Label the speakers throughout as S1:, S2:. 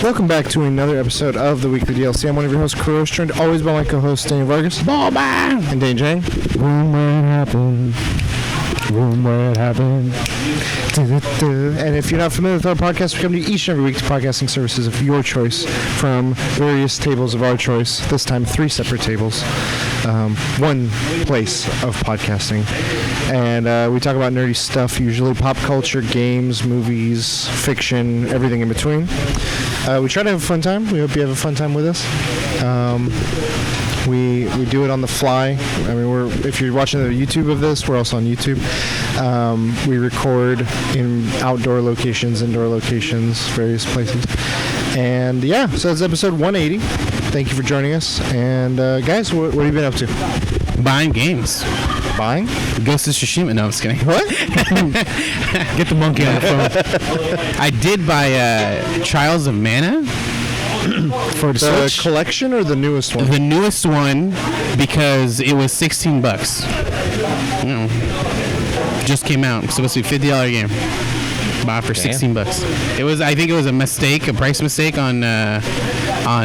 S1: Welcome back to another episode of the Weekly DLC. I'm one of your hosts, Kurosh, joined always by my co-hosts, Daniel Vargas, and Dane Jang.
S2: Room where it happened. Room where it happened.
S1: And if you're not familiar with our podcast, we come to you each and every week to podcasting services of your choice from various tables of our choice. This time, 3 separate tables. One place of podcasting. And we talk about nerdy stuff, usually pop culture, games, movies, fiction, everything in between. We try to have a fun time. We hope you have a fun time with us. We do it on the fly. I mean, if you're watching the YouTube of this, we're also on YouTube. We record in outdoor locations, indoor locations, various places. And yeah, so it's episode 180. Thank you for joining us. And guys, what have you been up to?
S3: Buying games.
S1: Buying?
S3: Ghost of Tsushima. No, I'm just kidding.
S1: What?
S3: Get the monkey on the phone. I did buy Trials of Mana.
S1: For the Switch? Collection or the newest one?
S3: The newest one, because it was $16. You know, just came out. It's supposed to be $50 game. Bought for $16. It was. I think it was a mistake, a price mistake on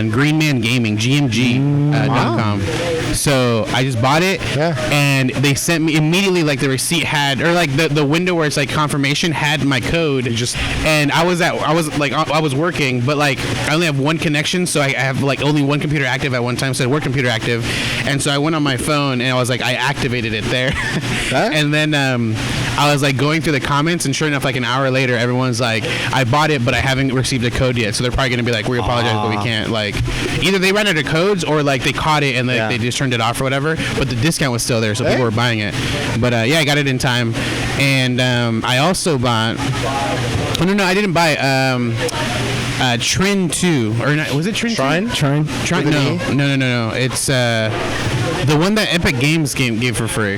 S3: Green Man Gaming, GMG.com. So I just bought it, and they sent me immediately, like the receipt had, or like the window where it's like confirmation had my code. And I was working, but like I only have one connection, so I have like only one computer active at one time. So I had work computer active, and so I went on my phone and I was like, I activated it there, and then I was like going through the comments, and sure enough, like an hour later, everyone's like, I bought it, but I haven't received a code yet. So they're probably gonna be like, we apologize, but we can't. Like, either they ran out of codes or like they caught it and they just turned it off or whatever. But the discount was still there, so people were buying it. But I got it in time, and I also bought. Oh no, I didn't buy. Trin 2 or not, was it Trin?
S1: Trine?
S3: No. It's the one that Epic Games gave for free.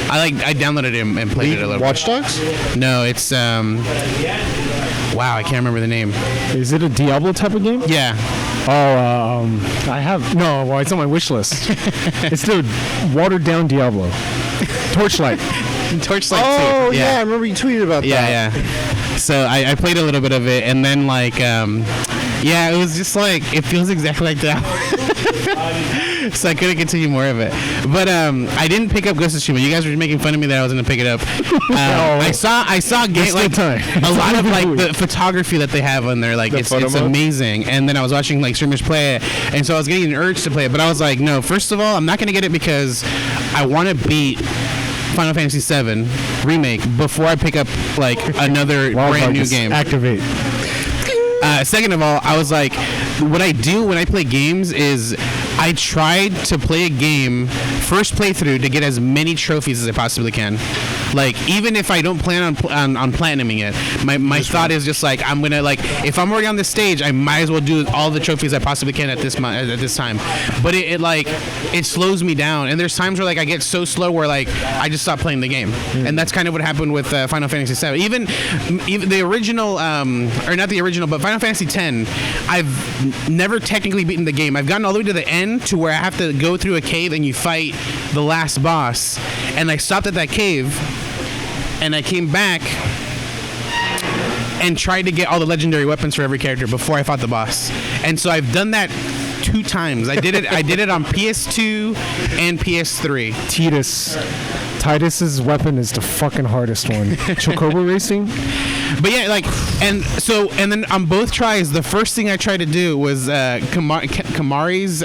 S3: I downloaded it and played it a little.
S1: Watch Dogs?
S3: No, it's wow, I can't remember the name.
S2: Is it a Diablo type of game?
S3: Yeah.
S2: Oh, I have well, it's on my wish list. It's the watered down Diablo. Torchlight.
S3: Torchlight 2.
S1: Oh yeah, I remember you tweeted about that.
S3: Yeah. So I played a little bit of it, and then like it was just like it feels exactly like that. So I couldn't continue more of it. But I didn't pick up Ghost of Tsushima. You guys were making fun of me that I was going to pick it up. I saw game, like a lot of like the photography that they have on there. Like it's amazing. And then I was watching like streamers play it, and so I was getting an urge to play it. But I was like, no. First of all, I'm not going to get it because I want to beat Final Fantasy VII Remake before I pick up like another brand new game.
S2: Activate.
S3: Second of all, I was like, what I do when I play games is I tried to play a game first playthrough to get as many trophies as I possibly can. Like, even if I don't plan on platinuming it, my thought is just like, I'm gonna, like, if I'm already on this stage, I might as well do all the trophies I possibly can at this time. But it slows me down, and there's times where like I get so slow where like I just stop playing the game, and that's kind of what happened with Final Fantasy VII. Even the original, or not the original, but Final Fantasy X, I've never technically beaten the game. I've gotten all the way to the end to where I have to go through a cave and you fight the last boss, and I stopped at that cave and I came back and tried to get all the legendary weapons for every character before I fought the boss. And so I've done that 2 times. I did it on PS2 and PS3.
S2: Titus's weapon is the fucking hardest one. Chocobo racing.
S3: But yeah, like, and then on both tries, the first thing I tried to do was Kamari's,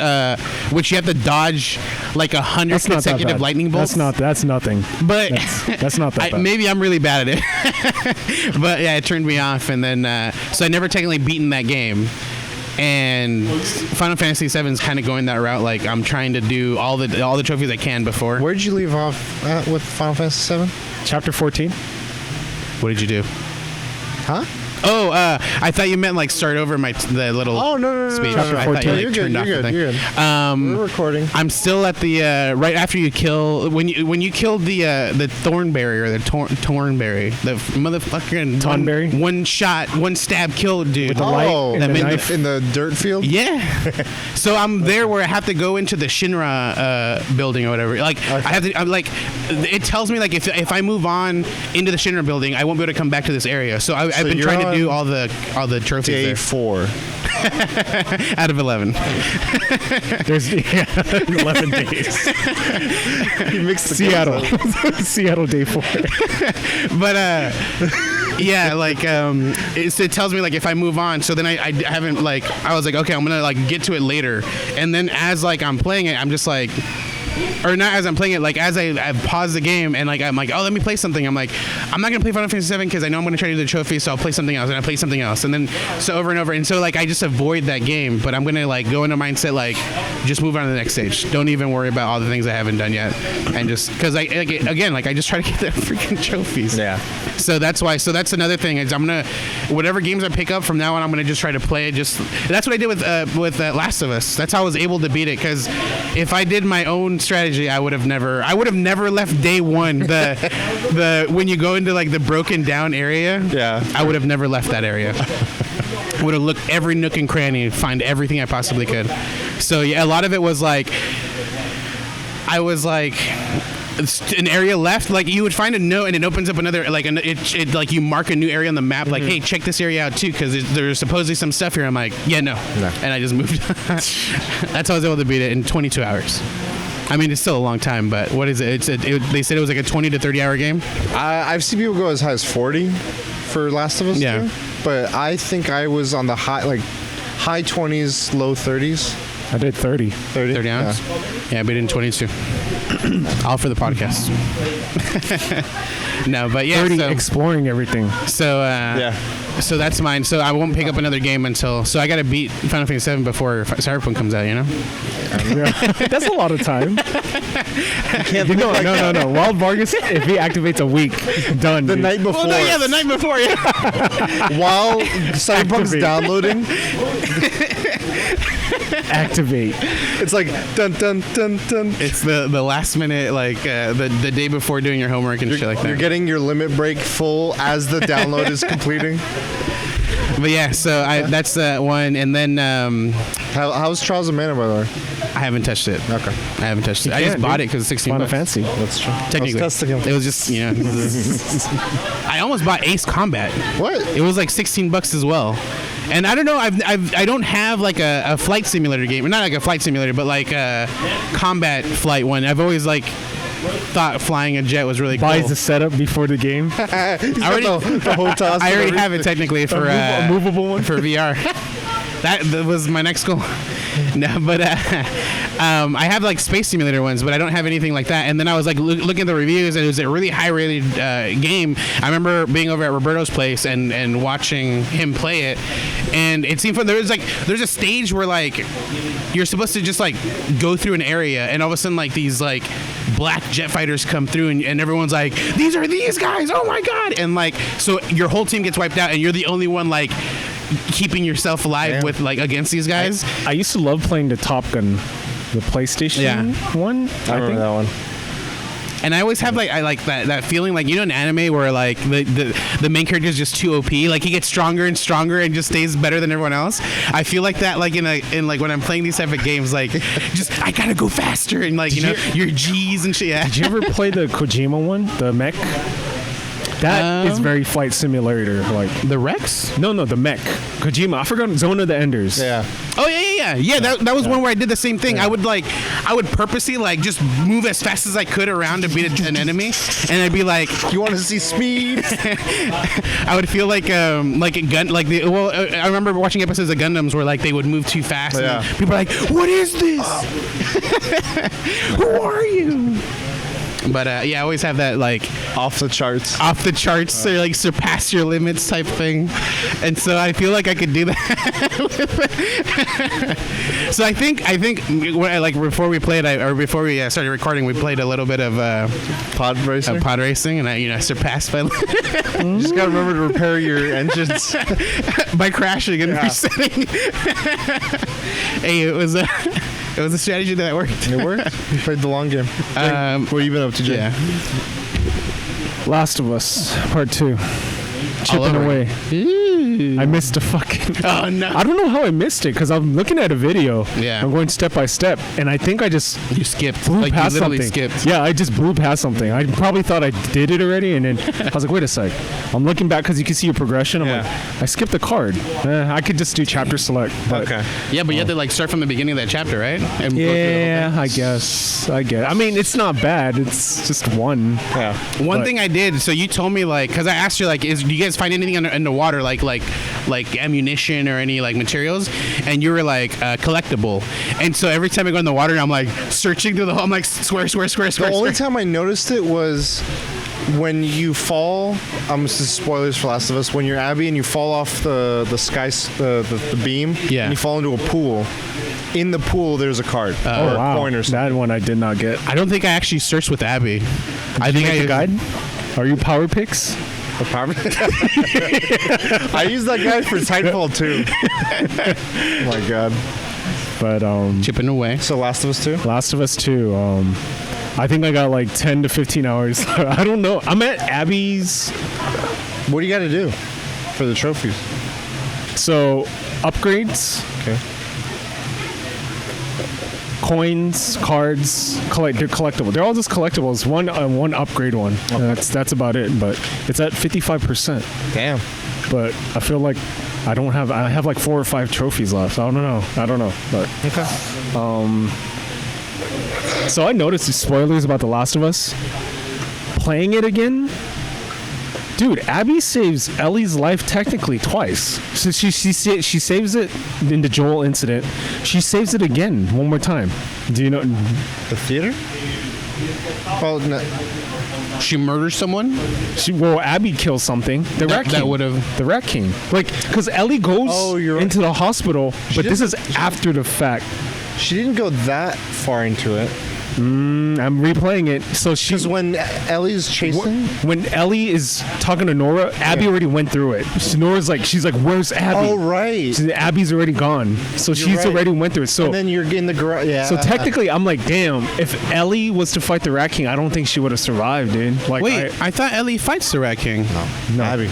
S3: which you have to dodge like 100 consecutive lightning bolts.
S2: That's nothing.
S3: But
S2: that's not that bad.
S3: Maybe I'm really bad at it. But yeah, it turned me off, and then so I never technically beaten that game. And Final Fantasy VII is kind of going that route. Like, I'm trying to do all the trophies I can before.
S1: Where did you leave off with Final Fantasy VII?
S2: Chapter 14.
S3: What did you do?
S1: Huh?
S3: Oh, I thought you meant like start over the little.
S1: Oh no.
S3: Speech. I thought you
S1: You're good. We're recording.
S3: I'm still at the right after you kill when you killed the Thornberry or the Tornberry, the motherfucking
S2: Thornberry.
S3: One shot, one stab kill dude
S2: with the light and the knife
S1: in the dirt field.
S3: Yeah. So I'm there where I have to go into the Shinra building or whatever. Like okay. I have to. I'm like, it tells me like if I move on into the Shinra building, I won't be able to come back to this area. So I've been trying to do all the trophies
S1: Day
S3: there.
S1: 4.
S3: Out of 11.
S2: There's 11 days.
S1: You mixed the
S2: Seattle. Seattle day 4.
S3: But yeah, like it tells me like if I move on. So then I haven't like I was like okay, I'm gonna like get to it later, and then as like I'm playing it, I'm just like. Or not as I'm playing it, like as I pause the game and like I'm like, oh, let me play something. I'm like, I'm not gonna play Final Fantasy 7 because I know I'm gonna try to do the trophy, so I'll play something else, and I play something else, and then so over and over, and so like I just avoid that game. But I'm gonna like go into mindset like, just move on to the next stage. Don't even worry about all the things I haven't done yet, and just because I again like I just try to get the freaking trophies.
S1: Yeah.
S3: So that's why. So that's another thing is I'm gonna whatever games I pick up from now on, I'm gonna just try to play it. Just that's what I did with Last of Us. That's how I was able to beat it. Because if I did my own strategy, I would have never left day one. The when you go into like the broken down area,
S1: Yeah.
S3: I would have never left that area. Would have looked every nook and cranny, find everything I possibly could. So yeah, a lot of it was like I was like. An area left, like you would find a note and it opens up another, like it like you mark a new area on the map, like hey, check this area out too because there's supposedly some stuff here. I'm like, yeah, no, and I just moved. That's how I was able to beat it in 22 hours. I mean, it's still a long time, but what is it? They said it was like a 20 to 30 hour game.
S1: I've seen people go as high as 40 for Last of Us.
S3: Yeah.
S1: 2, but I think I was on the high 20s, low 30s.
S2: I did 30.
S3: 30 hours. Yeah, I beat it in 22. All for the podcast. No, but yeah,
S2: 30
S3: so,
S2: exploring everything.
S3: so
S1: Yeah.
S3: So that's mine. So I won't pick up another game until. So I got to beat Final Fantasy 7 before Cyberpunk comes out. You know.
S2: Yeah. That's a lot of time. No. Wild Vargas, if he activates a week, done.
S1: The
S2: dude.
S1: night before.
S3: Well, no, yeah, the night before. Yeah.
S1: While Cyberpunk's
S2: Activate.
S1: downloading,
S2: Activate.
S1: it's like dun dun dun dun.
S3: It's the last minute, like the day before doing your homework and shit like that.
S1: You're getting your limit break full as the download is completing.
S3: But yeah, so that's one, and then
S1: How's Trials of Mana, by the way?
S3: I haven't touched it.
S1: Okay.
S3: I haven't touched it. I
S2: can't,
S3: just bought
S2: dude.
S3: it because it's 16
S2: Final
S3: bucks.
S2: Fantasy.
S1: That's true.
S3: Technically,
S1: I was testing him.
S3: it was just I almost bought Ace Combat.
S1: What?
S3: It was like 16 bucks as well. And I don't know. I don't have like a flight simulator game, not like a flight simulator, but like a combat flight one. I've always like thought flying a jet was really cool.
S2: Buys the setup before the game.
S1: I
S3: already-
S1: the whole toss.
S3: I already have it technically for
S2: A movable one.
S3: for VR. That was my next goal. No, but I have like space simulator ones, but I don't have anything like that. And then I was like looking at the reviews, and it was a really high rated game. I remember being over at Roberto's place and watching him play it, and it seemed fun. There's a stage where like you're supposed to just like go through an area, and all of a sudden like these like black jet fighters come through, and everyone's like, these are these guys, oh my god, and like so your whole team gets wiped out, and you're the only one like keeping yourself alive
S1: Damn.
S3: with like against these guys.
S2: I used to love playing the Top Gun, the PlayStation one.
S1: I remember that one.
S3: And I always have like I like that feeling, like, you know, in anime where like the main character is just too OP, like he gets stronger and stronger and just stays better than everyone else. I feel like that like in like when I'm playing these type of games, like just I gotta go faster, and like your G's and shit. Yeah.
S2: Did you ever play the Kojima one, the mech? That is very flight simulator like.
S3: The Rex?
S2: No, the mech. Kojima. I forgot. Zone of the Enders.
S1: Yeah.
S3: Oh yeah. That was one where I did the same thing. I would purposely like just move as fast as I could around to beat an enemy, and I'd be like,
S1: You want to see speed?
S3: I would feel like a gun, like I remember watching episodes of Gundams where like they would move too fast.
S1: Yeah.
S3: And people are like, what is this? Who are you? But yeah, I always have that like
S1: Off the charts.
S3: so like surpass your limits type thing, and so I feel like I could do that. So I think like before we played or before we started recording, we played a little bit of
S1: Pod racing.
S3: pod racing, and I surpassed by
S1: You just gotta remember to repair your engines.
S3: by crashing and
S1: Yeah.
S3: resetting. Hey, it was a strategy that worked.
S1: It worked. You played the long game. What have you been up to, Jay?
S3: Yeah.
S2: Last of Us Part 2. chipping
S3: over.
S2: away. I missed a fucking.
S3: Oh no!
S2: I don't know how I missed it because I'm looking at a video.
S3: Yeah.
S2: I'm going step by step, and I think I just
S3: You skipped.
S2: blew
S3: Like you
S2: past
S3: literally
S2: something.
S3: skipped.
S2: Yeah, I just blew past something. I probably thought I did it already, and then I was like, wait a sec. I'm looking back because you can see your progression. I'm
S1: Yeah.
S2: like, I skipped the card. I could just do chapter select. But
S1: Okay.
S3: Yeah, but you have to like start from the beginning of that chapter, right? And go through the whole
S2: Yeah,
S3: thing.
S2: I guess. I mean, it's not bad. It's just one.
S1: Yeah.
S3: One
S2: But-
S3: thing I did, so you told me like, because I asked you like, do you guys find anything in the water like ammunition or any like materials? And you were like collectible. And so every time I go in the water, I'm like searching through the whole. I'm like square.
S1: The only time I noticed it was when you fall. This is spoilers for Last of Us. When you're Abby and you fall off the beam,
S3: Yeah.
S1: and you fall into a pool. In the pool, there's a card or
S2: Oh,
S1: a
S2: wow.
S1: coin or something.
S2: That one I did not get.
S3: I don't think I actually searched with Abby. I think
S2: Make
S3: I
S2: the guide? Are you power picks?
S1: A power- I used that guy for Titanfall 2. Oh my god.
S2: But
S3: chipping away.
S1: So Last of Us 2?
S2: Last of Us 2, I think I got like 10 to 15 hours. I don't know. I'm at Abby's.
S1: What do you got to do for the trophies?
S2: So, upgrades,
S1: Okay.
S2: coins, cards, they're collectible. They're all just collectibles. One upgrade one. That's about it. But it's at 55%.
S1: Damn.
S2: But I feel like I have like 4 or 5 trophies left. I don't know. But
S1: Okay.
S2: so I noticed the spoilers about The Last of Us. Playing it again, dude. Abby saves Ellie's life technically twice. So she saves it in the Joel incident. She saves it again one more time. Do you know?
S1: The theater? Well, no.
S3: She murders someone.
S2: Abby kills something. The Rat King.
S3: That would have.
S2: The Rat King. Like, because Ellie goes
S1: you're right.
S2: into the hospital, but this is
S1: doesn't-
S2: after the fact.
S1: She didn't go that far into it.
S2: I'm replaying it. So
S1: Because when Ellie's chasing...
S2: when Ellie is talking to Nora, Abby already went through it. So Nora's like, she's like, "Where's Abby?"
S1: Oh, right.
S2: So Abby's already gone. So she's
S1: right.
S2: already went through it. So
S1: And then you're in the garage. Yeah.
S2: so technically, I'm like, damn. If Ellie was to fight the Rat King, I don't think she would have survived, dude. Like,
S3: Wait, I thought Ellie fights the Rat King.
S1: No. Abby.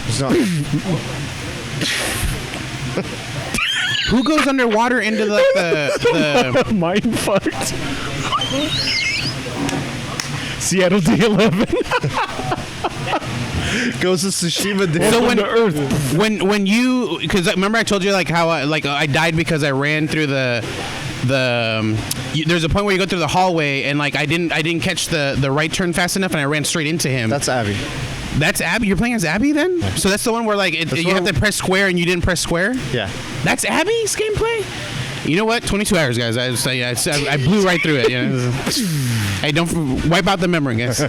S1: It's not...
S3: Who goes underwater into like the
S2: mind fucked. Seattle D11.
S1: Goes to Tsushima.
S3: So
S2: Welcome to Earth.
S3: when you, because remember I told you like how I died because I ran through there's a point where you go through the hallway and like I didn't catch the right turn fast enough and I ran straight into him.
S1: That's Abby.
S3: That's Abby. You're playing as Abby then? So that's the one where like you have to press square and you didn't press square.
S1: Yeah.
S3: That's Abby's gameplay. You know what? 22 hours, guys. I blew right through it. You know? Hey, don't wipe out the memory, guys.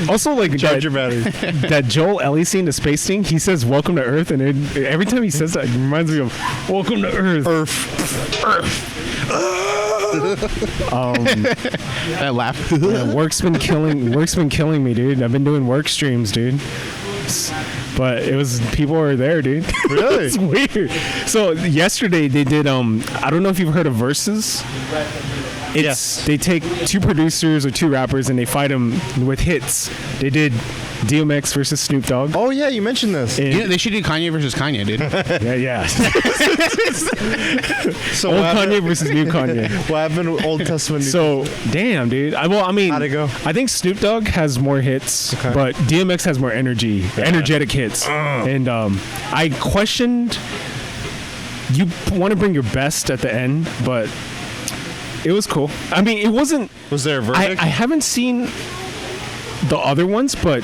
S2: Also, like
S1: Charge your battery.
S2: that Joel Ellie scene, the space thing, he says "Welcome to Earth," and every time he says that, it reminds me of "Welcome to Earth."
S3: That laugh.
S2: Yeah, work's been killing me, dude. I've been doing work streams, dude. But people were there, dude.
S1: Really?
S2: It's weird. So yesterday they did I don't know if you've heard of Versus.
S1: Yes.
S2: They take 2 producers or 2 rappers and they fight them with hits. They did DMX versus Snoop Dogg.
S1: Oh, yeah, you mentioned this.
S2: And-
S3: You know, they should do Kanye versus Kanye, dude.
S2: yeah.
S1: So
S2: Old
S1: what
S2: Kanye
S1: happened,
S2: versus new Kanye.
S1: what happened with Old Testament?
S2: So damn, dude. I mean,
S1: How'd it go?
S2: I think Snoop Dogg has more hits, but DMX has more energetic hits. And I questioned. You want to bring your best at the end, but it was cool. I mean, it wasn't.
S1: Was there a
S2: I
S1: verdict?
S2: haven't seen the other ones, but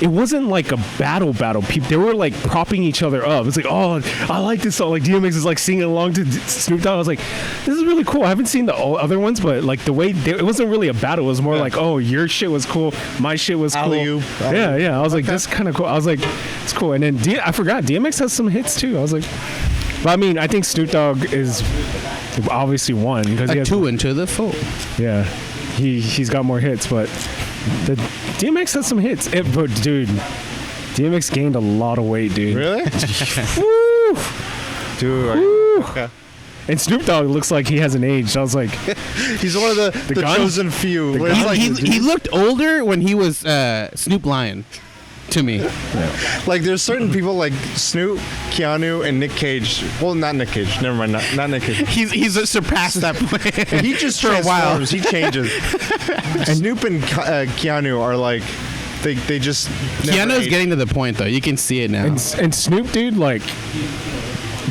S2: it wasn't like a battle. People, they were like propping each other up. It's like, oh, I like this song. Like DMX is like singing along to Snoop Dogg. I was like, this is really cool. I haven't seen the other ones, but like the way it wasn't really a battle. It was more like, oh, your shit was cool, my shit was cool.
S1: Alley-oop.
S2: Yeah. I was like, this is kind of cool. I was like, it's cool. And then I forgot DMX has some hits too. I was like, but I mean, I think Snoop Dogg is obviously one because he has
S3: 2 into the fold.
S2: yeah, he's got more hits, but the DMX has some hits. But dude, DMX gained a lot of weight, dude.
S1: Really?
S2: Woo!
S1: Dude.
S2: Woo!
S1: Okay.
S2: And Snoop Dogg looks like he hasn't aged. I was like,
S1: He's one of the
S2: guns?
S1: chosen few. Where it's like,
S3: He looked older when he was Snoop Lion. to me.
S1: Like, there's certain people like Snoop, Keanu, and Nick Cage. Well, not Nick Cage. Never mind. Not Nick Cage.
S3: He's surpassed that point.
S1: He just
S3: for a while.
S1: transforms. He changes. And Snoop and Keanu are like, they just.
S3: Keanu's
S1: age.
S3: getting to the point though. You can see it now.
S2: And Snoop, dude, like,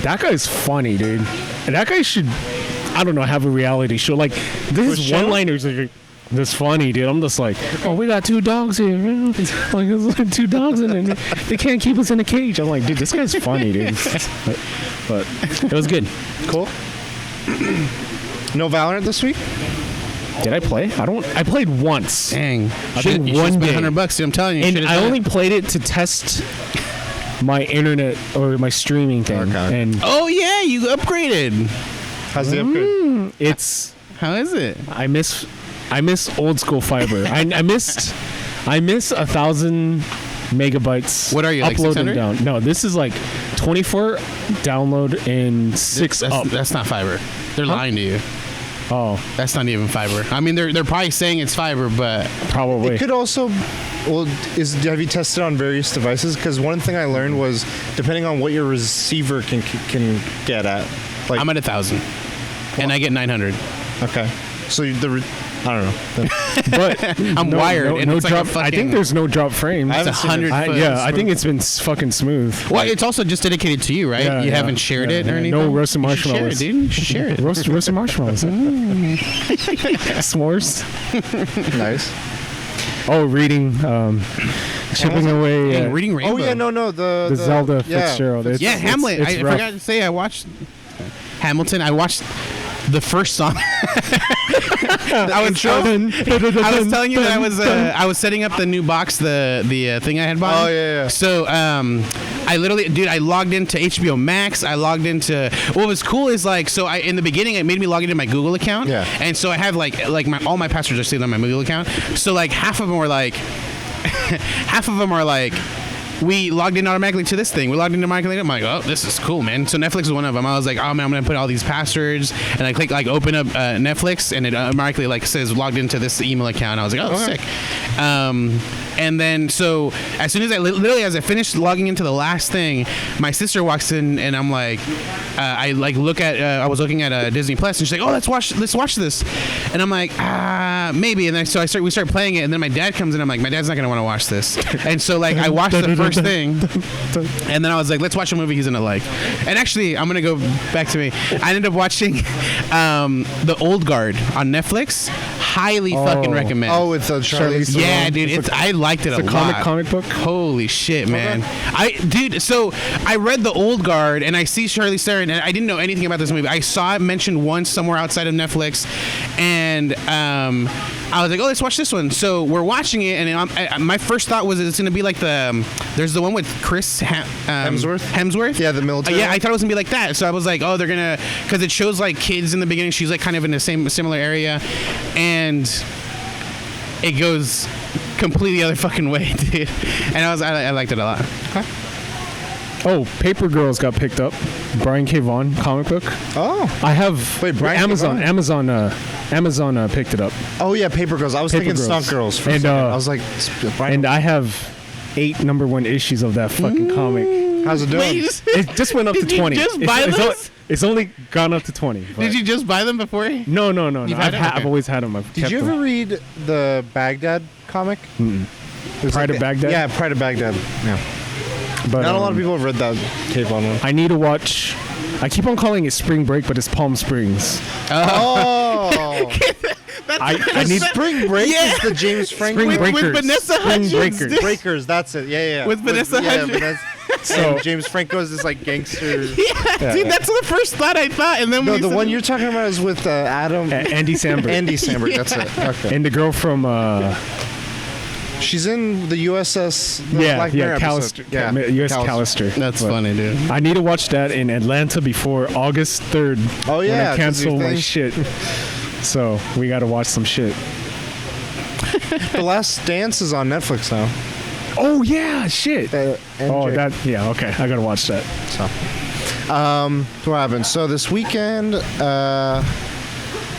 S2: that guy's funny, dude. And that guy should, I don't know, have a reality show. Like, this one-liners are this funny, dude. I'm just like, oh, we got 2 dogs here. Like, there's like 2 dogs in it. They can't keep us in a cage. I'm like, dude, this guy's funny, dude. But it was good.
S1: Cool. No Valorant this week?
S2: Did I play? I played once.
S3: Dang.
S2: I think one day.
S3: $100, I'm telling you.
S2: And I only played it to test my internet or my streaming thing.
S1: Okay.
S2: And
S3: oh yeah, you upgraded.
S1: How's the upgrade?
S2: it's
S3: How is it?
S2: I miss old school fiber. I miss 1,000 megabytes.
S3: What are you, like,
S2: upload and
S3: 600?
S2: down? No, this is like 24 download and 6 up.
S3: That's not fiber. They're lying to you.
S2: Oh,
S3: That's not even fiber. I mean, they're probably saying it's fiber, but
S2: probably.
S1: It could also. Well, have you tested on various devices? Because one thing I learned was depending on what your receiver can get at. Like,
S3: I'm at 1,000, and I get 900.
S1: okay, so I don't know.
S2: But
S3: I'm wired, and
S2: no
S3: it's like
S2: drop.
S3: a fucking.
S2: I think there's no drop frames.
S1: I haven't
S3: It's
S1: seen it.
S3: 100 foot.
S2: Yeah, I think it's been fucking smooth.
S3: Well, it's also just dedicated to you, right?
S2: Yeah,
S3: you
S2: yeah.
S3: haven't shared
S2: Yeah,
S3: it or
S2: yeah.
S3: anything.
S2: No roasted
S3: You should share it,
S2: marshmallows.
S3: dude. You should share it.
S2: Roasted marshmallows. S'mores.
S1: Nice.
S2: Oh, reading, chipping away.
S3: Hey, reading Rainbow.
S1: Oh yeah, no, the
S2: Zelda
S1: yeah.
S2: Fitzgerald. It's-
S3: Yeah,
S2: it's-
S3: Hamlet.
S2: it's
S3: I
S2: rough.
S3: forgot to say I watched Hamilton. I watched the first song. I was telling you that I was setting up the new box, the thing I had bought.
S1: Oh, yeah.
S3: So I literally, dude, I logged into HBO Max. I logged into. What was cool is like, so I in the beginning it made me log into my Google account.
S1: Yeah.
S3: And so I have like all my passwords are saved on my Google account. So like half of them were like, we logged in automatically to this thing. We logged in automatically. I'm like, oh, this is cool, man. So Netflix is one of them. I was like, oh man, I'm gonna put all these passwords, and I click like open up Netflix, and it automatically like says logged into this email account. I was like, oh, sick. And then so as soon as literally as I finished logging into the last thing, my sister walks in, and I'm like, I like look at I was looking at Disney Plus, and she's like, oh, let's watch this, and I'm like, maybe. And then we start playing it, and then my dad comes in. I'm like, my dad's not gonna want to watch this, and so like I watched the first thing, and then I was like, let's watch a movie he's gonna like. And actually, I'm gonna go back to me. I ended up watching The Old Guard on Netflix. Highly fucking recommend.
S1: Oh, it's Charlize Theron.
S3: Yeah, dude, I liked it a lot.
S2: comic book.
S3: Holy shit, man! So I read The Old Guard, and I see Charlize Theron, and I didn't know anything about this movie. I saw it mentioned once somewhere outside of Netflix, and I was like, oh, let's watch this one. So we're watching it, and my first thought was it's gonna be like there's the one with Chris Hemsworth.
S1: Yeah, the military.
S3: Yeah, I thought it was gonna be like that. So I was like, oh, they're gonna, because it shows like kids in the beginning. She's like kind of in the similar area, and it goes completely other fucking way, dude. And I liked it a lot.
S1: Okay.
S2: Oh, Paper Girls got picked up. Brian K. Vaughan comic book.
S1: Oh.
S2: I have.
S1: Wait, Brian K.
S2: Amazon.
S1: Vaughan?
S2: Amazon picked it up.
S1: Oh yeah, Paper Girls. I was
S2: Paper
S1: thinking
S2: Girls.
S1: Stunt Girls. For a
S2: And,
S1: second. I was like,
S2: And I have 8 #1 issues of that fucking comic.
S1: how's it doing?
S3: Wait,
S2: It just went up to
S3: Did you
S2: 20.
S3: just buy those?
S2: It's only gone up to 20. but-
S3: did you just buy them before?
S2: No.
S3: You've had them? Okay.
S2: I've always had them.
S1: Did you ever read the Baghdad comic?
S2: Pride of Baghdad?
S1: Yeah, Pride of Baghdad. Yeah.
S2: But,
S1: Not a lot of people have read that Cape on one.
S2: I need to watch. I keep on calling it Spring Break, but it's Palm Springs.
S1: Oh.
S2: I need
S1: Spring Break is the James Franco.
S2: Spring Breakers.
S3: With Vanessa
S2: Spring
S3: Hudgens.
S2: Breakers.
S1: Breakers, that's it. Yeah.
S3: With Vanessa Hudgens.
S1: Vanessa.
S2: So-
S1: And James Franco is this like gangster.
S3: Yeah, dude, that's the first thought I thought, and then
S1: No,
S3: when you
S1: the
S3: said
S1: one you're talking about is with Adam.
S2: Andy Samberg.
S1: Andy Samberg, that's it. Okay.
S2: And the girl from
S1: She's in the USS. The Black Mirror
S2: Callister.
S1: episode.
S2: U.S. Callister.
S3: That's
S2: But
S3: funny, dude.
S2: I need to watch that in Atlanta before August 3rd.
S1: Oh,
S2: when
S1: yeah,
S2: I
S1: 'cause
S2: cancel
S1: your
S2: my
S1: thing-
S2: shit. So we got to watch some shit.
S1: The Last Dance is on Netflix now.
S2: Oh yeah, shit.
S1: MJ.
S2: Okay. I gotta watch that.
S1: So what happened? So this weekend,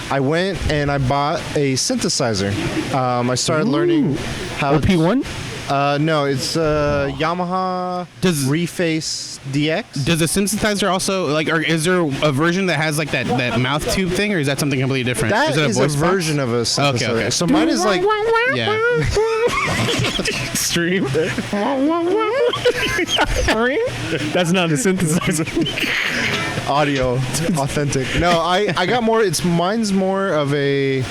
S1: I went and I bought a synthesizer. I started learning how.
S2: OP1?
S1: No, it's Yamaha Reface DX.
S3: Does the synthesizer also like, or is there a version that has like that mouth tube thing, or is that something completely different?
S1: That
S3: is it
S1: is a version of a synthesizer.
S3: Okay.
S1: So mine is like,
S3: Yeah.
S2: Stream. That's not a synthesizer.
S1: audio authentic. No, I got more. Mine's more of a.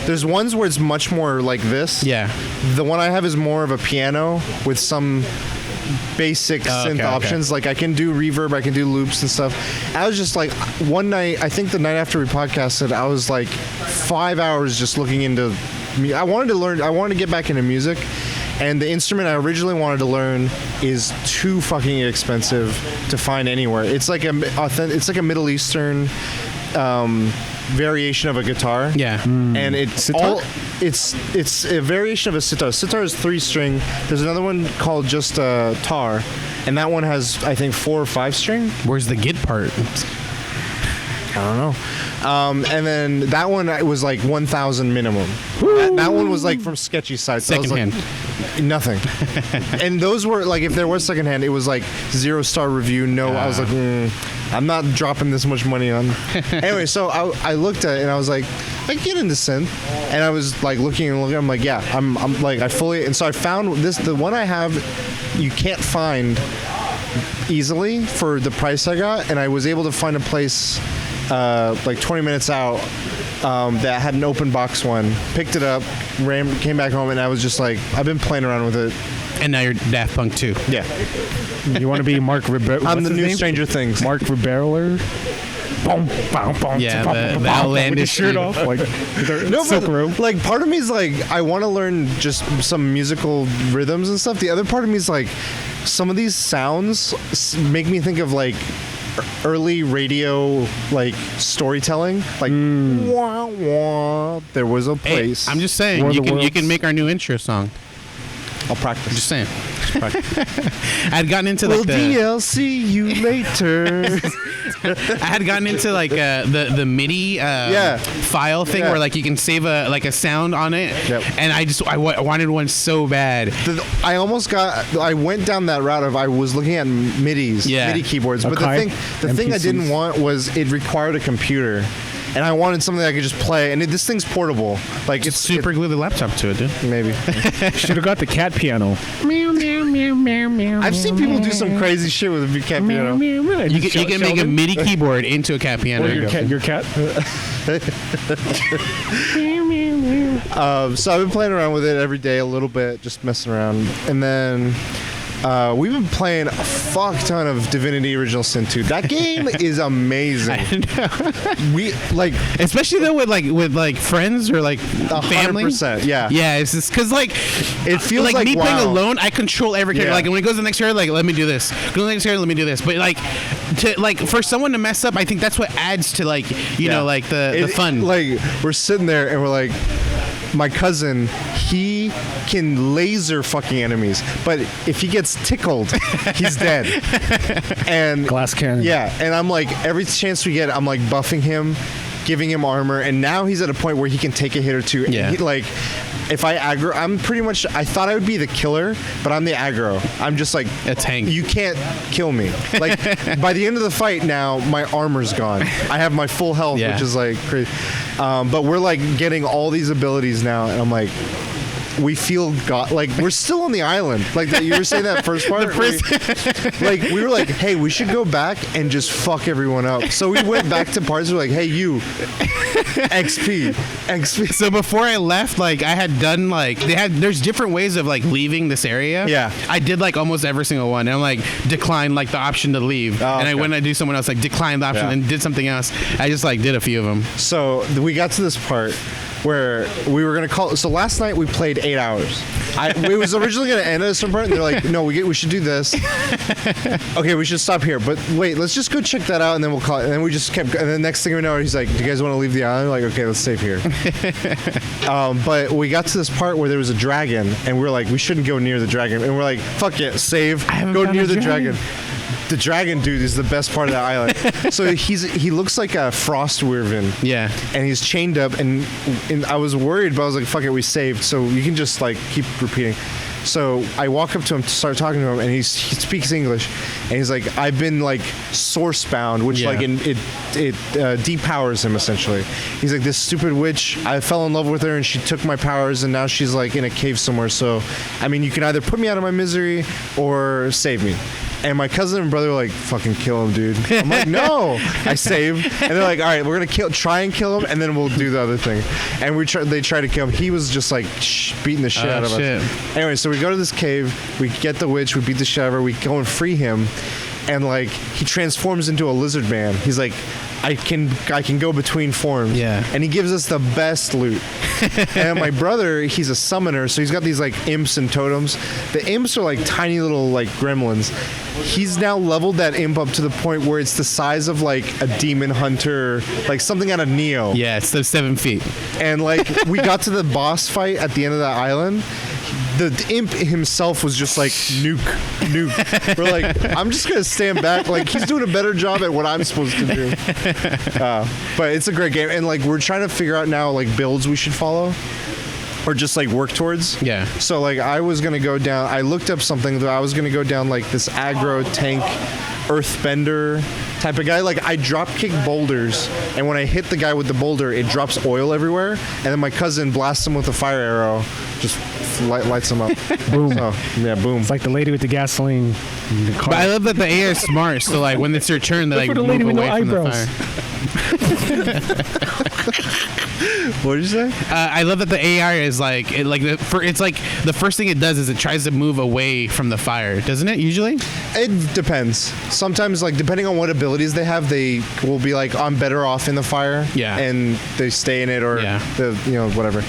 S1: There's ones where it's much more like this.
S3: Yeah.
S1: The one I have is more of a piano with some basic synth
S3: okay.
S1: options. Like I can do reverb, I can do loops and stuff. I was just like one night. I think the night after we podcasted, I was like 5 hours just looking into. I wanted to learn. I wanted to get back into music. And the instrument I originally wanted to learn is too fucking expensive to find anywhere. It's like a Middle Eastern variation of a guitar.
S3: Yeah.
S1: And it's a variation of a sitar. Sitar is 3-string. There's another one called just tar, and that one has I think 4 or 5 string.
S3: Where's the git part?
S1: I don't know. And then that one was like 1,000 minimum. That one was like from sketchy sites.
S3: Secondhand.
S1: Nothing. And those were like, if there was secondhand, it was like 0-star review. No, I was like, I'm not dropping this much money on. Anyway, so I looked at it and I was like, I get into synth, and I was like looking. I'm like, yeah, I'm like I fully. And so I found this. The one I have, you can't find easily for the price I got, and I was able to find a place. Like 20 minutes out, that had an open box one. Picked it up, came back home, and I was just like, I've been playing around with it.
S3: And now you're Daft Punk too.
S1: Yeah.
S2: You want to be Mark Ribera?
S1: I'm the new Stranger Things.
S2: Mark Ribera. Boom, boom, boom.
S3: Yeah, the outlandish
S2: shirt off, like
S1: No,
S2: Silk
S1: but
S2: Road.
S1: like part of me is like, I want to learn just some musical rhythms and stuff. The other part of me is like, some of these sounds make me think of like early radio like storytelling, like wah, wah, there was a place.
S3: Hey, I'm just saying, you can make our new intro song.
S1: I'll practice.
S3: Just saying. I had gotten into like
S1: DL, see you later.
S3: I had gotten into like the MIDI file thing where like you can save a sound on it, and I wanted one so bad.
S1: I went down that route of I was looking at MIDI keyboards, but the thing I didn't want was it required a computer. And I wanted something that I could just play, and this thing's portable. Like
S3: it's super glue the laptop to it, dude.
S1: Maybe.
S2: Should have got the cat piano. Meow meow meow meow meow.
S1: I've seen people do some crazy shit with a cat piano.
S3: You can make a MIDI keyboard into a cat piano.
S2: Or your cat.
S1: So I've been playing around with it every day a little bit, just messing around, and then. We've been playing a fuck ton of Divinity Original Sin 2. That game is amazing. We like,
S3: especially though with like friends or like family.
S1: 100%, yeah.
S3: Yeah, it's just because like
S1: it feels like
S3: me
S1: wow.
S3: playing alone. I control every character.
S1: Yeah.
S3: Like when it goes to the next area, like let me do this. Go to the next area, let me do this. But like for someone to mess up, I think that's what adds to like you know like the fun.
S1: Like we're sitting there and we're like. My cousin, he can laser fucking enemies, but if he gets tickled, he's dead. And
S2: glass cannon.
S1: Yeah, and I'm like, every chance we get, I'm like buffing him, giving him armor, and now he's at a point where he can take a hit or two. And he, like, if I aggro, I'm pretty much. I thought I would be the killer, but I'm the aggro. I'm just like
S3: a tank.
S1: You can't kill me. Like by the end of the fight, now my armor's gone. I have my full health, which is like crazy. But we're like getting all these abilities now, and I'm like, we feel like we're still on the island. Like that, you were saying that first part. Like we were like, hey, we should go back and just fuck everyone up. So we went back to parts. We're like, hey, you, XP.
S3: So before I left, like I had done like there's different ways of like leaving this area.
S1: Yeah.
S3: I did like almost every single one, and I'm like decline like the option to leave, and I went and do someone else like decline the option and did something else. I just like did a few of them.
S1: So we got to this part where we were gonna call. So last night we played 8 hours. It was originally gonna end at some part, and they're like, "No, we should do this." Okay, we should stop here. But wait, let's just go check that out, and then we'll call it. And then we just kept. And the next thing we know, he's like, "Do you guys want to leave the island?" Like, okay, let's save here. But we got to this part where there was a dragon, and we were like, we shouldn't go near the dragon. And we're like, "Fuck it, save. Go near the dragon." The dragon dude is the best part of that island. So he looks like a frost wyvern.
S3: Yeah.
S1: And he's chained up, and I was worried, but I was like, fuck it, we saved. So you can just like keep repeating. So I walk up to him to start talking to him, and he speaks English, and he's like, I've been like source bound, which like it depowers him essentially. He's like, this stupid witch, I fell in love with her and she took my powers, and now she's like in a cave somewhere. So I mean, you can either put me out of my misery or save me. And my cousin and brother were like, fucking kill him, dude. I'm like, no. I save. And they're like, all right, we're going to try and kill him, and then we'll do the other thing. And they try to kill him. He was just like beating the shit out of us. Anyway, so we go to this cave. We get the witch. We beat the shit out of her. We go and free him. And like, he transforms into a lizard man. He's like, I can go between forms.
S3: Yeah.
S1: And he gives us the best loot. And my brother, he's a summoner, so he's got these like imps and totems. The imps are like tiny little like gremlins. He's now leveled that imp up to the point where it's the size of like a demon hunter, like something out of Neo.
S3: Yeah, it's those 7 feet.
S1: And like, we got to the boss fight at the end of that island. The imp himself was just like, nuke. We're like, I'm just going to stand back. Like, he's doing a better job at what I'm supposed to do. But it's a great game. And like, we're trying to figure out now like builds we should follow or just like work towards.
S3: Yeah.
S1: So like, I was going to go down, I looked up something that I was going to go down like this aggro tank earthbender type of guy. Like, I drop kick boulders, and when I hit the guy with the boulder, it drops oil everywhere, and then my cousin blasts him with a fire arrow, just lights him up.
S2: Boom.
S1: So, yeah, boom.
S2: It's like the lady with the gasoline in the car.
S3: But I love that the AI is smart. So like when it's your turn, they like
S2: for the
S3: move
S2: lady with no
S3: away from the
S2: eyebrows.
S3: fire.
S1: What did you say?
S3: I love that the AI is like it's like the first thing it does is it tries to move away from the fire, doesn't it? Usually,
S1: It depends. Sometimes, like, depending on what abilities they have, they will be like, I'm better off in the fire.
S3: Yeah.
S1: And they stay in it, or
S3: Yeah.
S1: whatever.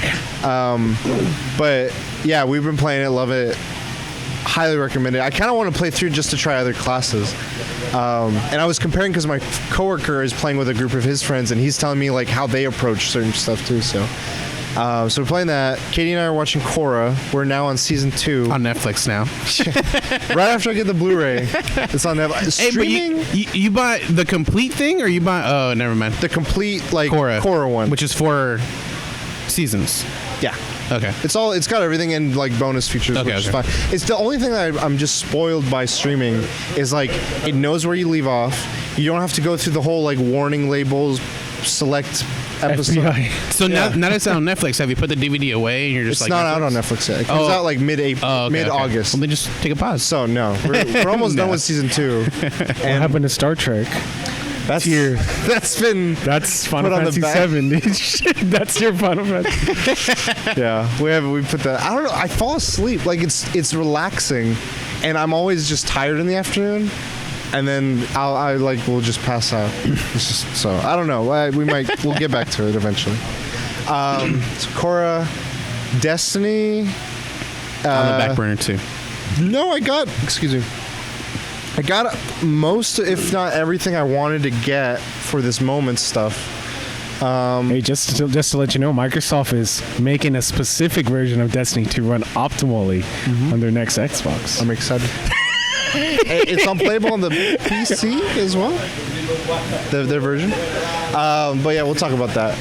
S1: But yeah, we've been playing it, love it. Highly recommend it. I kind of want to play through just to try other classes. And I was comparing because my coworker is playing with a group of his friends, and he's telling me like how they approach certain stuff too. So we're playing that. Katie and I are watching Korra. We're now on season 2.
S3: on Netflix now.
S1: Right after I get the Blu-ray, it's on Netflix.
S3: Hey, but
S1: Streaming
S3: you bought the complete thing, or you bought? Oh, never mind.
S1: the complete like
S3: Korra
S1: one,
S3: which is 4 seasons.
S1: yeah.
S3: Okay.
S1: It's got everything and like bonus features,
S3: Okay,
S1: which is
S3: okay.
S1: fine. It's the only thing that I'm just spoiled by streaming is like it knows where you leave off. You don't have to go through the whole like warning labels, select episode.
S2: FBI.
S3: So
S1: Yeah.
S3: now that it's on Netflix, have you put the DVD away and you're just
S1: It's
S3: like
S1: not
S3: Netflix?
S1: out on Netflix yet. It comes
S3: Oh.
S1: out like mid-April,
S3: Oh, okay,
S1: mid-August.
S3: Okay. Well, then just take a pause.
S1: So no, we're almost done
S3: No.
S1: with season 2.
S2: What happened to Star Trek?
S1: That's
S2: Here.
S1: That's been
S2: That's Final
S1: Put on the
S2: Fantasy
S1: back.
S2: 7. That's your Final Fantasy.
S1: yeah. We put that. I don't know. I fall asleep. Like it's relaxing, and I'm always just tired in the afternoon. And then we'll just pass out. It's just so I don't know. We'll get back to it eventually. So Korra, Destiny.
S3: On the back burner too.
S1: No, excuse me. I got most, if not everything, I wanted to get for this moment stuff.
S2: Hey, just to let you know, Microsoft is making a specific version of Destiny to run optimally on their next Xbox.
S1: I'm excited. It's unplayable on the PC as well. Their version. But yeah, we'll talk about that.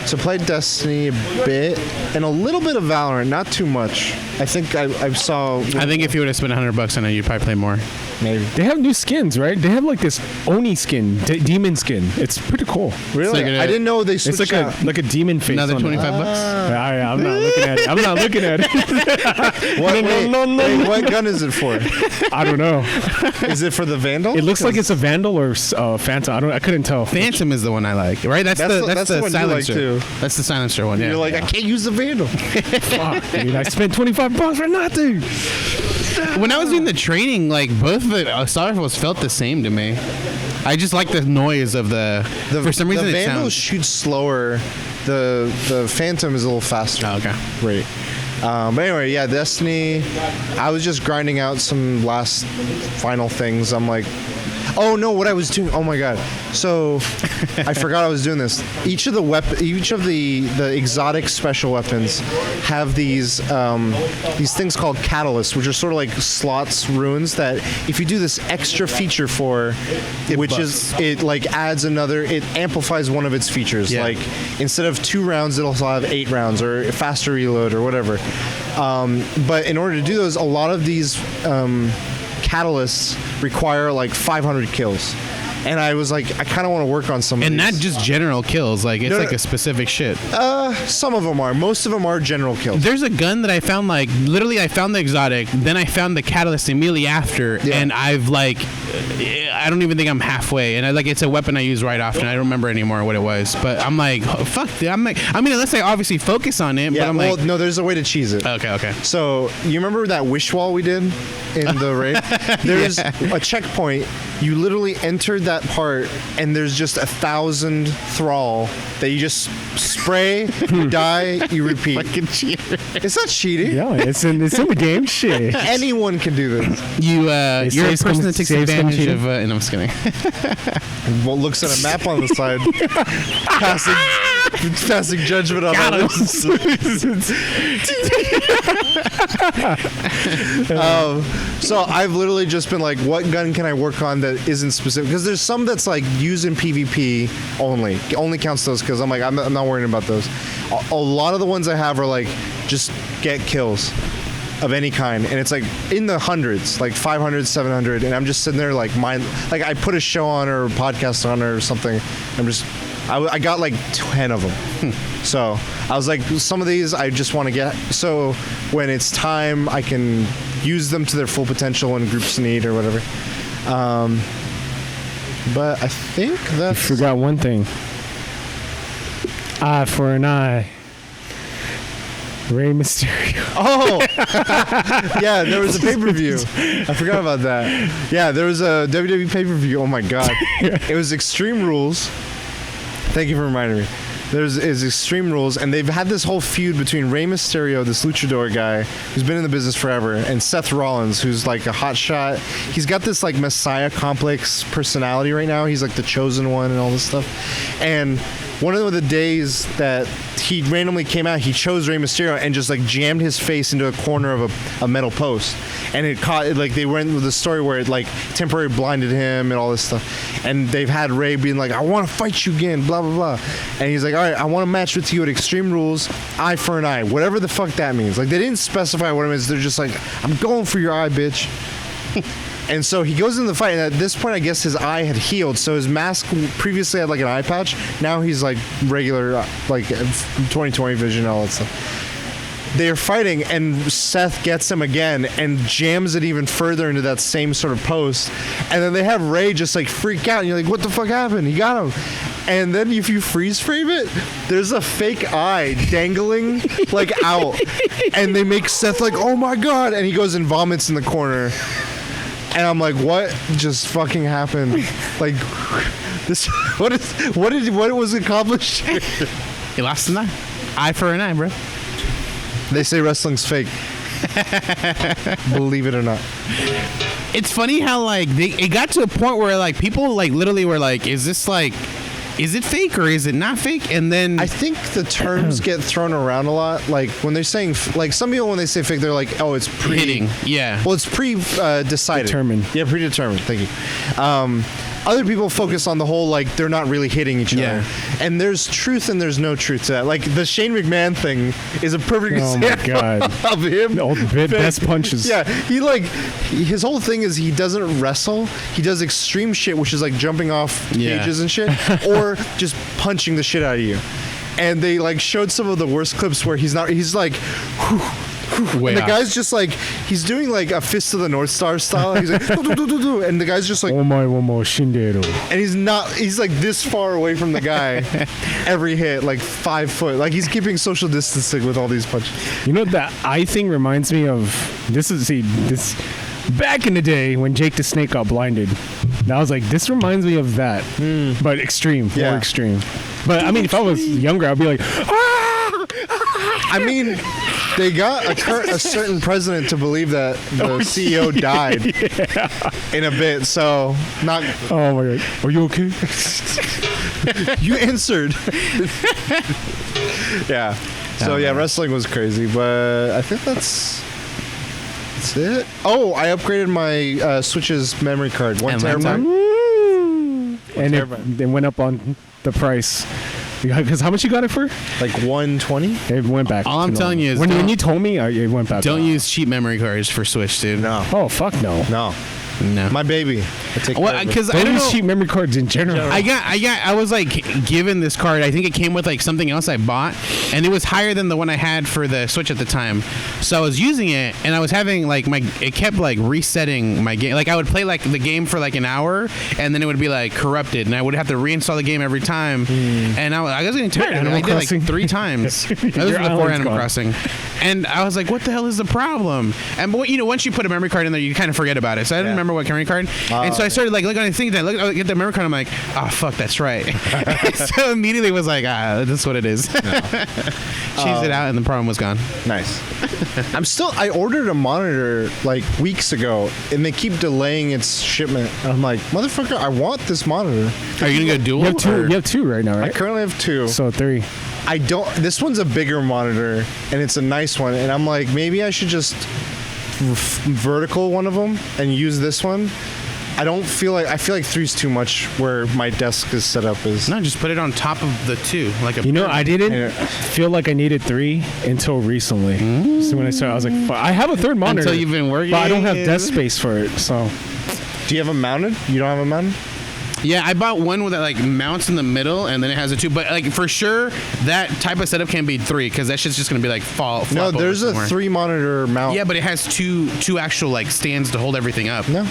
S1: So played Destiny a bit and a little bit of Valorant, not too much. I think I saw.
S3: I think if you would have spent $100 on it, you'd probably play more.
S1: Maybe.
S2: They have new skins, right? They have like this Oni skin, demon skin. It's pretty cool.
S1: Really?
S3: like
S1: I didn't know they switched
S2: It's
S1: out.
S2: like a demon face.
S3: Another
S2: on it.
S3: $25.
S2: I'm not looking at it. I'm not looking at it.
S1: Wait, what gun is it for?
S2: I don't know.
S1: Is it for the Vandal?
S2: It looks like it's a Vandal or Phantom. I couldn't tell.
S3: Phantom is the one I like, right? That's
S1: That's
S3: the
S1: the one you like,
S3: silencer.
S1: too.
S3: That's the silencer one. Yeah.
S1: You're like, I can't use the Vandal.
S2: Fuck, dude, I spent $25 for nothing.
S3: When I was doing the training, like both of the assault rifles felt the same to me. I just like the noise of the. For some reason,
S1: the
S3: it
S1: Vandal
S3: sounds.
S1: shoots slower. The Phantom is a little faster.
S3: Oh, okay.
S1: Right. But anyway, yeah, Destiny. I was just grinding out some last final things. I'm like, oh no, what I was doing. Oh my god. So I forgot I was doing this. Each of the exotic special weapons have these things called catalysts, which are sort of like slots runes that if you do this extra feature for, it like adds another, it amplifies one of its features.
S3: Yeah.
S1: Like instead of 2 rounds, it'll have 8 rounds or faster reload or whatever. But in order to do those, a lot of these catalysts require like 500 kills. And I was like, I kind of want to work on some of
S3: And
S1: these.
S3: not just general kills, like it's
S1: No,
S3: like
S1: no.
S3: a specific shit.
S1: Some of them are. Most of them are general kills.
S3: There's a gun that I found, like literally I found the exotic, then I found the catalyst immediately after,
S1: Yeah.
S3: and I've like, I don't even think I'm halfway, and it's a weapon I use right often. I don't remember anymore what it was, but I'm like, oh, fuck, I'm like, I mean, unless I obviously focus on it,
S1: Yeah,
S3: but I'm
S1: well,
S3: like,
S1: no, there's a way to cheese it.
S3: okay.
S1: So, you remember that wish wall we did in the raid? There's a checkpoint. You literally entered that part, and there's just 1,000 thrall that you just spray, you die, you repeat.
S3: Fucking cheater.
S1: It's not cheating.
S2: Yeah, it's in the game. Shit.
S1: Anyone can do this.
S3: You're a
S2: saves
S3: person
S2: come-
S3: that takes
S2: saves come
S3: advantage
S2: cheating.
S3: of. No, I'm just kidding.
S1: Well, looks at a map on the side, passing judgment on
S3: Got
S1: all
S3: him.
S1: this. So I've literally just been like, what gun can I work on that isn't specific? Because there's some that's like used in PvP only. It only counts those because I'm like, I'm not worrying about those. A lot of the ones I have are like, just get kills of any kind, and it's like in the hundreds, like 500, 700, and I'm just sitting there like like I put a show on or a podcast on or something. I got like 10 of them. So I was like, some of these I just want to get, so when it's time I can use them to their full potential when groups need or whatever. But I think that's
S2: Forgot one thing. Eye for an eye. Rey Mysterio.
S1: Oh, yeah, there was a pay-per-view. I forgot about that. Yeah, there was a WWE pay-per-view. Oh my god, it was Extreme Rules. Thank you for reminding me. Is Extreme Rules, and they've had this whole feud between Rey Mysterio, this luchador guy who's been in the business forever, and Seth Rollins, who's like a hot shot. He's got this like Messiah complex personality right now. He's like the chosen one and all this stuff. And one of the days that he randomly came out, he chose Rey Mysterio and just like jammed his face into a corner of a metal post, and it caught it, like they went with the story where it like temporarily blinded him and all this stuff. And they've had Rey being like, I want to fight you again, blah blah blah, and he's like, all right, I want to match with you at Extreme Rules, eye for an eye, whatever the fuck that means. Like they didn't specify what it means. They're just like, I'm going for your eye, bitch. And so he goes into the fight, and at this point, I guess his eye had healed. So his mask previously had like an eye patch. Now he's like regular, like 20/20 vision, all that stuff. They're fighting, and Seth gets him again and jams it even further into that same sort of post. And then they have Ray just like freak out, and you're like, what the fuck happened? He got him. And then if you freeze frame it, there's a fake eye dangling like out. And they make Seth like, oh my God. And he goes and vomits in the corner. And I'm like, what just fucking happened? Like, this, what was accomplished?
S3: He lost an eye. Eye for an eye, bro.
S1: They say wrestling's fake. Believe it or not.
S3: It's funny how like it got to a point where like people like literally were like, is it fake or is it not fake? And then
S1: I think the terms get thrown around a lot. Like when they're saying, like some people when they say fake, they're like, oh, it's
S3: hitting, yeah.
S1: Well, it's decided.
S2: Determined.
S1: Yeah, predetermined. Thank you. Other people focus on the whole like they're not really hitting each
S3: Yeah.
S1: other, and there's truth and there's no truth to that. Like the Shane McMahon thing is a perfect
S2: Oh my
S1: example
S2: God.
S1: of him.
S2: All the best punches.
S1: Yeah, his whole thing is he doesn't wrestle. He does extreme shit, which is like jumping off
S3: Yeah.
S1: cages and shit, or just punching the shit out of you. And they like showed some of the worst clips where he's like,
S3: Way
S1: and the
S3: off.
S1: guy's just like, he's doing like a Fist of the North Star style. He's like, "Do-do-do-do-do," and the guy's just like,
S2: Omo Shindero.
S1: and he's like this far away from the guy every hit, like 5 foot. Like he's keeping social distancing with all these punches.
S2: You know, that eye thing reminds me of this back in the day when Jake the Snake got blinded. And I was like, this reminds me of that, but extreme,
S1: Yeah.
S2: more extreme. But I mean, if I was younger, I'd be like, ah!
S1: I mean, they got a certain president to believe that the CEO died in a bit, so not.
S2: Oh my God, are you okay?
S1: You answered. Yeah. So yeah, wrestling was crazy, but I think that's it. Oh, I upgraded my Switch's memory card. 1 terabyte.
S2: And it went up on the price. Because how much you got it for?
S1: Like 120.
S2: It went back.
S3: All I'm telling you is
S2: when you told me, it went back.
S3: don't use cheap memory cards for Switch, dude.
S1: No.
S2: Oh fuck no.
S1: No.
S3: No.
S1: My baby.
S3: Because I
S2: Don't
S3: don't
S2: use
S3: know.
S2: cheap memory cards in general.
S3: I was like given this card. I think it came with like something else I bought, and it was higher than the one I had for the Switch at the time. So I was using it, and I was having like it kept like resetting my game. Like I would play like the game for like an hour, and then it would be like corrupted, and I would have to reinstall the game every time. And I was getting tired. I did like 3 times. That was before Animal Crossing, and I was like, "What the hell is the problem?" And but once you put a memory card in there, you kind of forget about it. So I didn't remember what memory card, and so I started like looking at things. I get the memory card. I'm like, oh fuck, that's right. So immediately was like, that's what it is. Changed it out, and the problem was gone.
S1: Nice. I ordered a monitor like weeks ago, and they keep delaying its shipment. And I'm like, motherfucker, I want this monitor.
S3: Are you gonna go dual?
S2: You have two right now, right?
S1: I currently have 2.
S2: So 3.
S1: I don't. This one's a bigger monitor, and it's a nice one. And I'm like, maybe I should just vertical one of them and use this one. I feel like 3's too much where my desk is set up.
S3: No, just put it on top of the 2, like a.
S2: I didn't feel like I needed 3 until recently. So when I started, I was like, I have a third monitor.
S3: Until you've been working.
S2: But I don't have desk space for it. So.
S1: Do you have them mounted? You don't have them mounted?
S3: Yeah, I bought one with that like mounts in the middle, and then it has a 2. But like for sure, that type of setup can be 3 because that shit's just gonna be like flop
S1: No, there's a
S3: somewhere.
S1: 3 monitor mount.
S3: Yeah, but it has two actual like stands to hold everything up. No.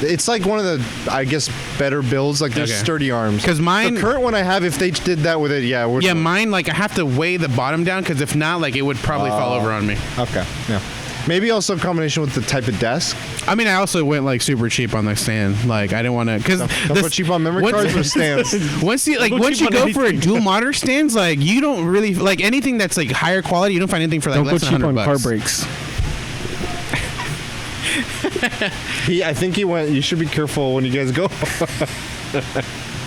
S1: It's like one of the, I guess, better builds. Like there's sturdy arms.
S3: 'Cause mine-
S1: the current one I have, if they did that with it, yeah.
S3: Yeah, mine like I have to weigh the bottom down because if not, like it would probably fall over on me.
S1: Okay. Yeah. Maybe also a combination with the type of desk.
S3: I mean, I also went like super cheap on the stand. Like I didn't want to because
S1: Don't go cheap on memory cards or stands.
S3: once you
S2: cheap on
S3: go for a
S2: anything.
S3: dual monitor stands, like you don't really like anything that's like higher quality. You don't find anything for like
S2: Don't go
S3: less than
S2: cheap on
S3: $100.
S2: car brakes.
S1: I think he went. You should be careful when you guys go.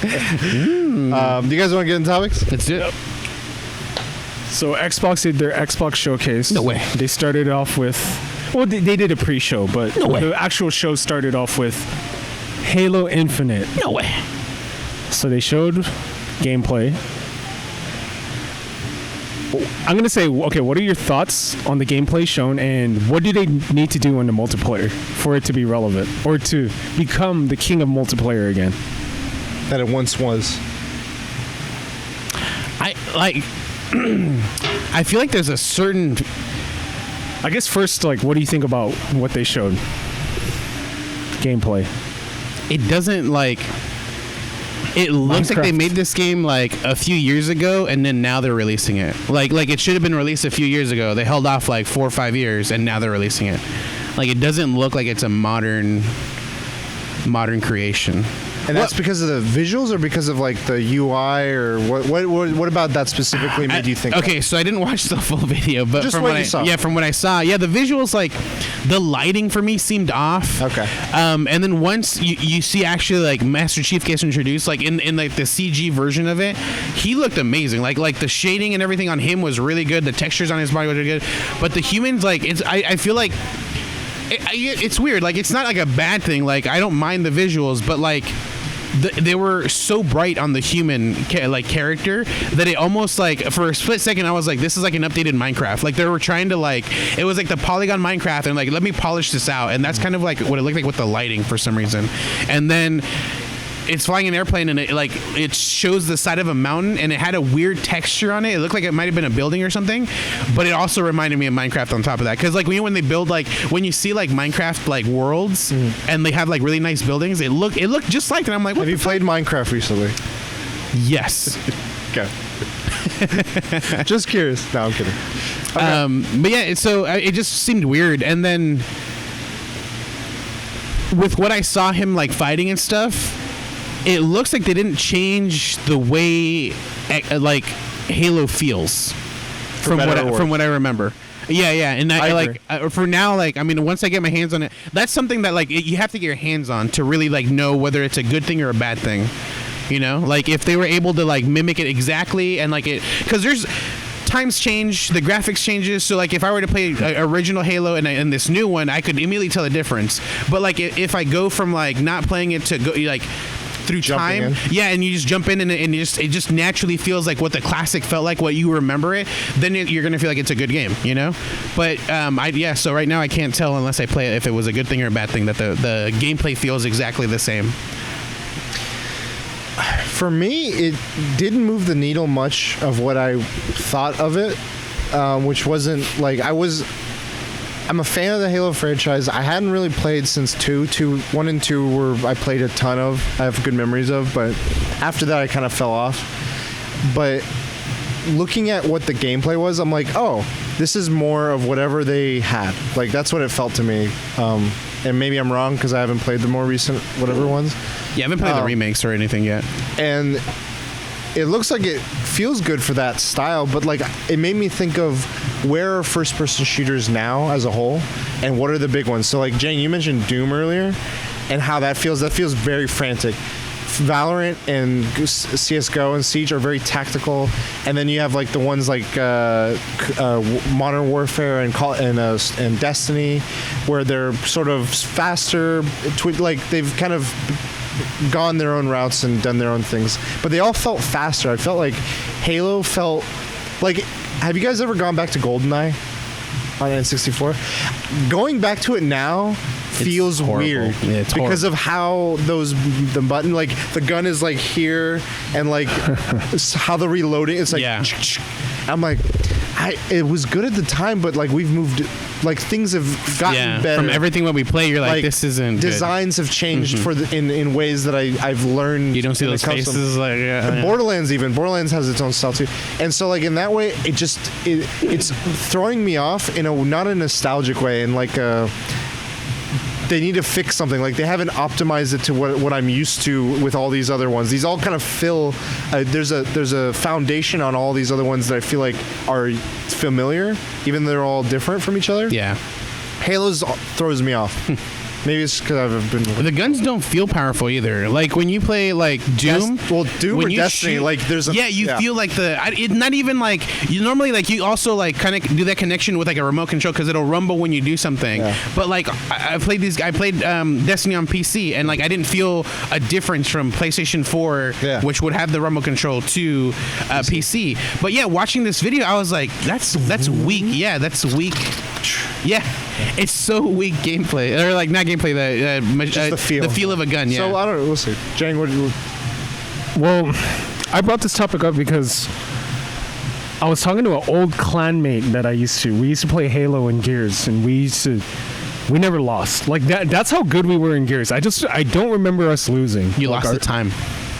S1: Do you guys want to get into topics?
S3: Let's do it.
S2: So Xbox did their Xbox showcase.
S3: No way.
S2: They started off with, well, they did a pre-show, but
S3: No way.
S2: the actual show started off with Halo Infinite.
S3: No way.
S2: So they showed gameplay. I'm going to say, okay, what are your thoughts on the gameplay shown, and what do they need to do in the multiplayer for it to be relevant or to become the king of multiplayer again?
S1: That it once was.
S3: I feel like there's a certain.
S2: I guess first, like, what do you think about what they showed? Gameplay.
S3: It doesn't like. It looks like they
S2: Minecraft.
S3: made this game like a few years ago, and then now they're releasing it. Like it should have been released a few years ago. They held off like 4 or 5 years, and now they're releasing it. Like it doesn't look like it's a modern creation.
S1: And that's because of the visuals, or because of like the UI, or what about that specifically made you think?
S3: Okay, so I didn't watch the full video, but
S1: Just
S3: from
S1: what
S3: what
S1: you saw.
S3: from what I saw, the visuals, like the lighting for me seemed off.
S1: Okay.
S3: And then once you see actually like Master Chief gets introduced, like in like the CG version of it, he looked amazing. Like the shading and everything on him was really good. The textures on his body were really good, but the humans, like I feel like it's weird. Like it's not like a bad thing. Like I don't mind the visuals, but like. They were so bright on the human character that it almost like for a split second I was like, this is like an updated Minecraft. Like they were trying to like, it was like the polygon Minecraft and like, let me polish this out. And that's kind of like what it looked like with the lighting for some reason. And then it's flying an airplane and it shows the side of a mountain and it had a weird texture on it. It looked like it might have been a building or something, but it also reminded me of Minecraft on top of that. Because like when they build like when you see like Minecraft like worlds and they have like really nice buildings, it looked just like it. I'm like, what
S1: Have you played Minecraft recently?
S3: Yes.
S1: Okay. Just curious. No, I'm kidding.
S3: But yeah, so it just seemed weird. And then with what I saw him like fighting and stuff, it looks like they didn't change the way like Halo feels from what I remember. Yeah, and I like for now, like I mean, once I get my hands on it, that's something that like you have to get your hands on to really like know whether it's a good thing or a bad thing. You know, like if they were able to like mimic it exactly and like it, because there's times change, the graphics changes. So like if I were to play original Halo and this new one, I could immediately tell the difference. But like if I go from like not playing it to go like through
S1: Jumping
S3: time,
S1: in.
S3: yeah, and you just jump in and it just naturally feels like what the classic felt like, what you remember it, then you're gonna feel like it's a good game, you know. But so right now I can't tell unless I play it if it was a good thing or a bad thing, that the gameplay feels exactly the same.
S1: For me, it didn't move the needle much of what I thought of it, which wasn't like I'm a fan of the Halo franchise. I hadn't really played since 1 and 2 were I played a ton of. I have good memories of, but after that I kind of fell off. But looking at what the gameplay was, I'm like, oh, this is more of whatever they had. Like that's what it felt to me. And maybe I'm wrong because I haven't played the more recent whatever ones.
S3: Yeah, I haven't played the remakes or anything yet.
S1: And it looks like it feels good for that style, but like it made me think of where are first-person shooters now as a whole, and what are the big ones. So like Jane, you mentioned Doom earlier, and how that feels. That feels very frantic. Valorant and CS:GO and Siege are very tactical, and then you have like the ones like Modern Warfare and Destiny, where they're sort of faster. Like they've kind of gone their own routes and done their own things, but they all felt faster. I felt like Halo felt like. Have you guys ever gone back to GoldenEye on N64? Going back to it now feels weird because of how the button, like the gun is like here, and like how the reloading. It's like I'm like, it was good at the time, but like we've moved. Like things have gotten better
S3: from everything when we play. You're like this isn't
S1: designs
S3: good.
S1: have changed for in ways that I've learned.
S3: You don't see those faces like
S1: Borderlands has its own style too, and so like in that way it's throwing me off in not a nostalgic way, and like they need to fix something. Like they haven't optimized it to what I'm used to with all these other ones. These all kind of fill. There's a foundation on all these other ones that I feel like are familiar, even though they're all different from each other.
S3: Yeah,
S1: Halo's throws me off. Maybe it's because I've been.
S3: The guns don't feel powerful either. Like when you play like Doom,
S1: Doom or Destiny, like there's
S3: feel like it's not even like you normally like you also like kind of do that connection with like a remote control because it'll rumble when you do something. Yeah. But like I played Destiny on PC and like I didn't feel a difference from PlayStation 4, which would have the rumble control, to PC. But yeah, watching this video, I was like, that's weak. Yeah, that's weak. Yeah, it's so weak gameplay, or like not gameplay. The feel of a gun. Yeah.
S1: So I don't know. We'll see. Jang, what do you?
S2: Well, I brought this topic up because I was talking to an old clanmate that I used to. We used to play Halo and Gears, and we never lost. Like that. That's how good we were in Gears. I don't remember us losing.
S3: You lost the time.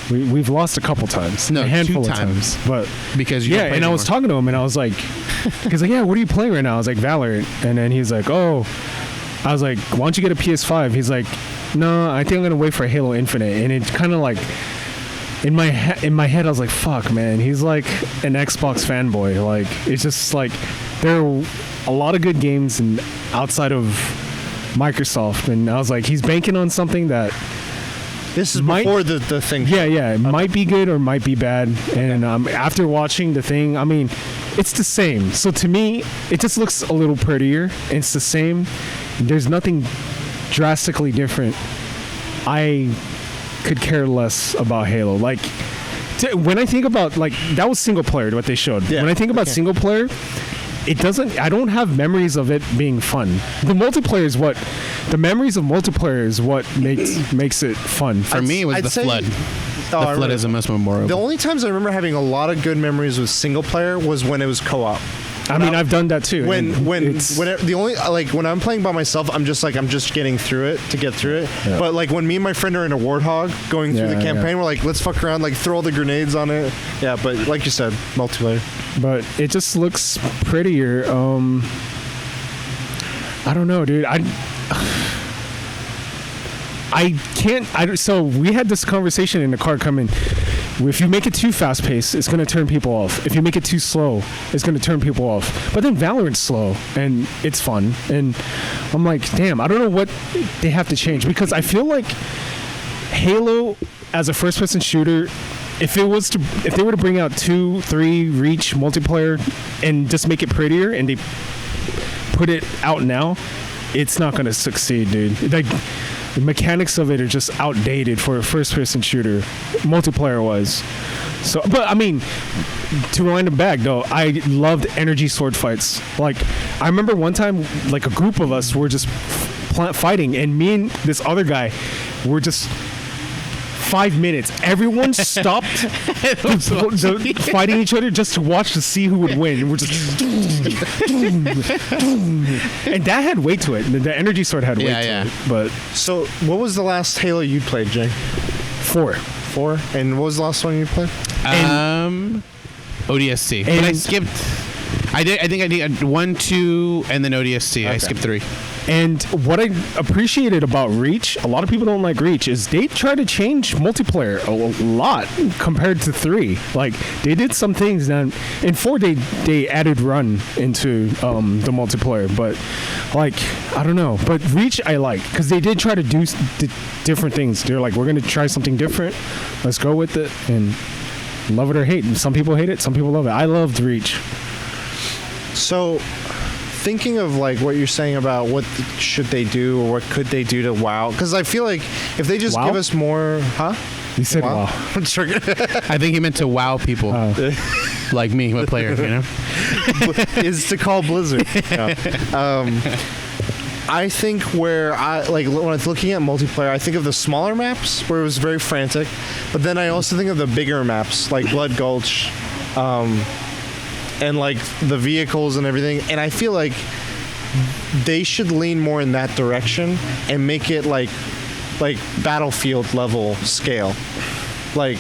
S2: We've lost a couple times.
S3: No,
S2: a handful
S3: 2
S2: of times. But
S3: because you
S2: and I was talking to him and I was like, he's like, yeah, what are you playing right now? I was like, Valorant. And then he's like, oh, I was like, why don't you get a PS5? He's like, no, I think I'm gonna wait for Halo Infinite. And it kind of like in my head, I was like, fuck, man. He's like an Xbox fanboy. Like it's just like there are a lot of good games and outside of Microsoft, and I was like, he's banking on something that.
S1: This is before the thing.
S2: Yeah. It might be good or might be bad. And after watching the thing, I mean, it's the same. So to me, it just looks a little prettier. It's the same. There's nothing drastically different. I could care less about Halo. Like, when I think about, like, that was single player, what they showed. Yeah. When I think about single player, I don't have memories of it being fun. The memories of multiplayer is what makes it fun.
S3: For me, it was the Flood. The Flood is the most memorable.
S1: The only times I remember having a lot of good memories with single player was when it was co-op.
S2: I mean, I've done that too.
S1: When I'm playing by myself, I'm just getting through it to get through it. Yeah. But like when me and my friend are in a Warthog going through the campaign, we're like, let's fuck around, like throw all the grenades on it. Yeah, but like you said, multiplayer. But
S2: it just looks prettier. I don't know, dude. So we had this conversation in the car coming. If you make it too fast paced, it's going to turn people off. If you make it too slow, it's going to turn people off. But then Valorant's slow and it's fun. And I'm like, damn, I don't know what they have to change, because I feel like Halo as a first-person shooter, if they were to bring out 2, 3 Reach multiplayer and just make it prettier, and they put it out now, it's not gonna succeed, dude. Like, the mechanics of it are just outdated for a first-person shooter, multiplayer-wise. So, but I mean, to rewind it back though, I loved energy sword fights. Like, I remember one time, like a group of us were just fighting, and me and this other guy were just 5 minutes. Everyone stopped fighting each other just to watch to see who would win. And we're just, and that had weight to it. The energy sword had weight to it. But
S1: So, what was the last Halo you played, Jay?
S2: 4.
S1: 4? And what was the last one you played?
S3: ODST. But I skipped. I think I did 1, 2, and then ODST. Okay. I skipped 3.
S2: And what I appreciated about Reach, a lot of people don't like Reach, is they try to change multiplayer a lot compared to 3. Like, they did some things that in 4 they added run into the multiplayer, but like, I don't know. But Reach I like, because they did try to do different things. They're like, we're going to try something different. Let's go with it, and love it or hate. Some people hate it, some people love it. I loved Reach.
S1: So, thinking of like what you're saying about what should they do or what could they do to WoW, because I feel like if they just give us more,
S2: You said WoW.
S3: I think he meant to wow people, like me, a player, you know,
S1: is to call Blizzard. I think where I like when I'm looking at multiplayer, I think of the smaller maps where it was very frantic, but then I also think of the bigger maps like Blood Gulch. And like the vehicles and everything, and I feel like they should lean more in that direction and make it like Battlefield level scale, like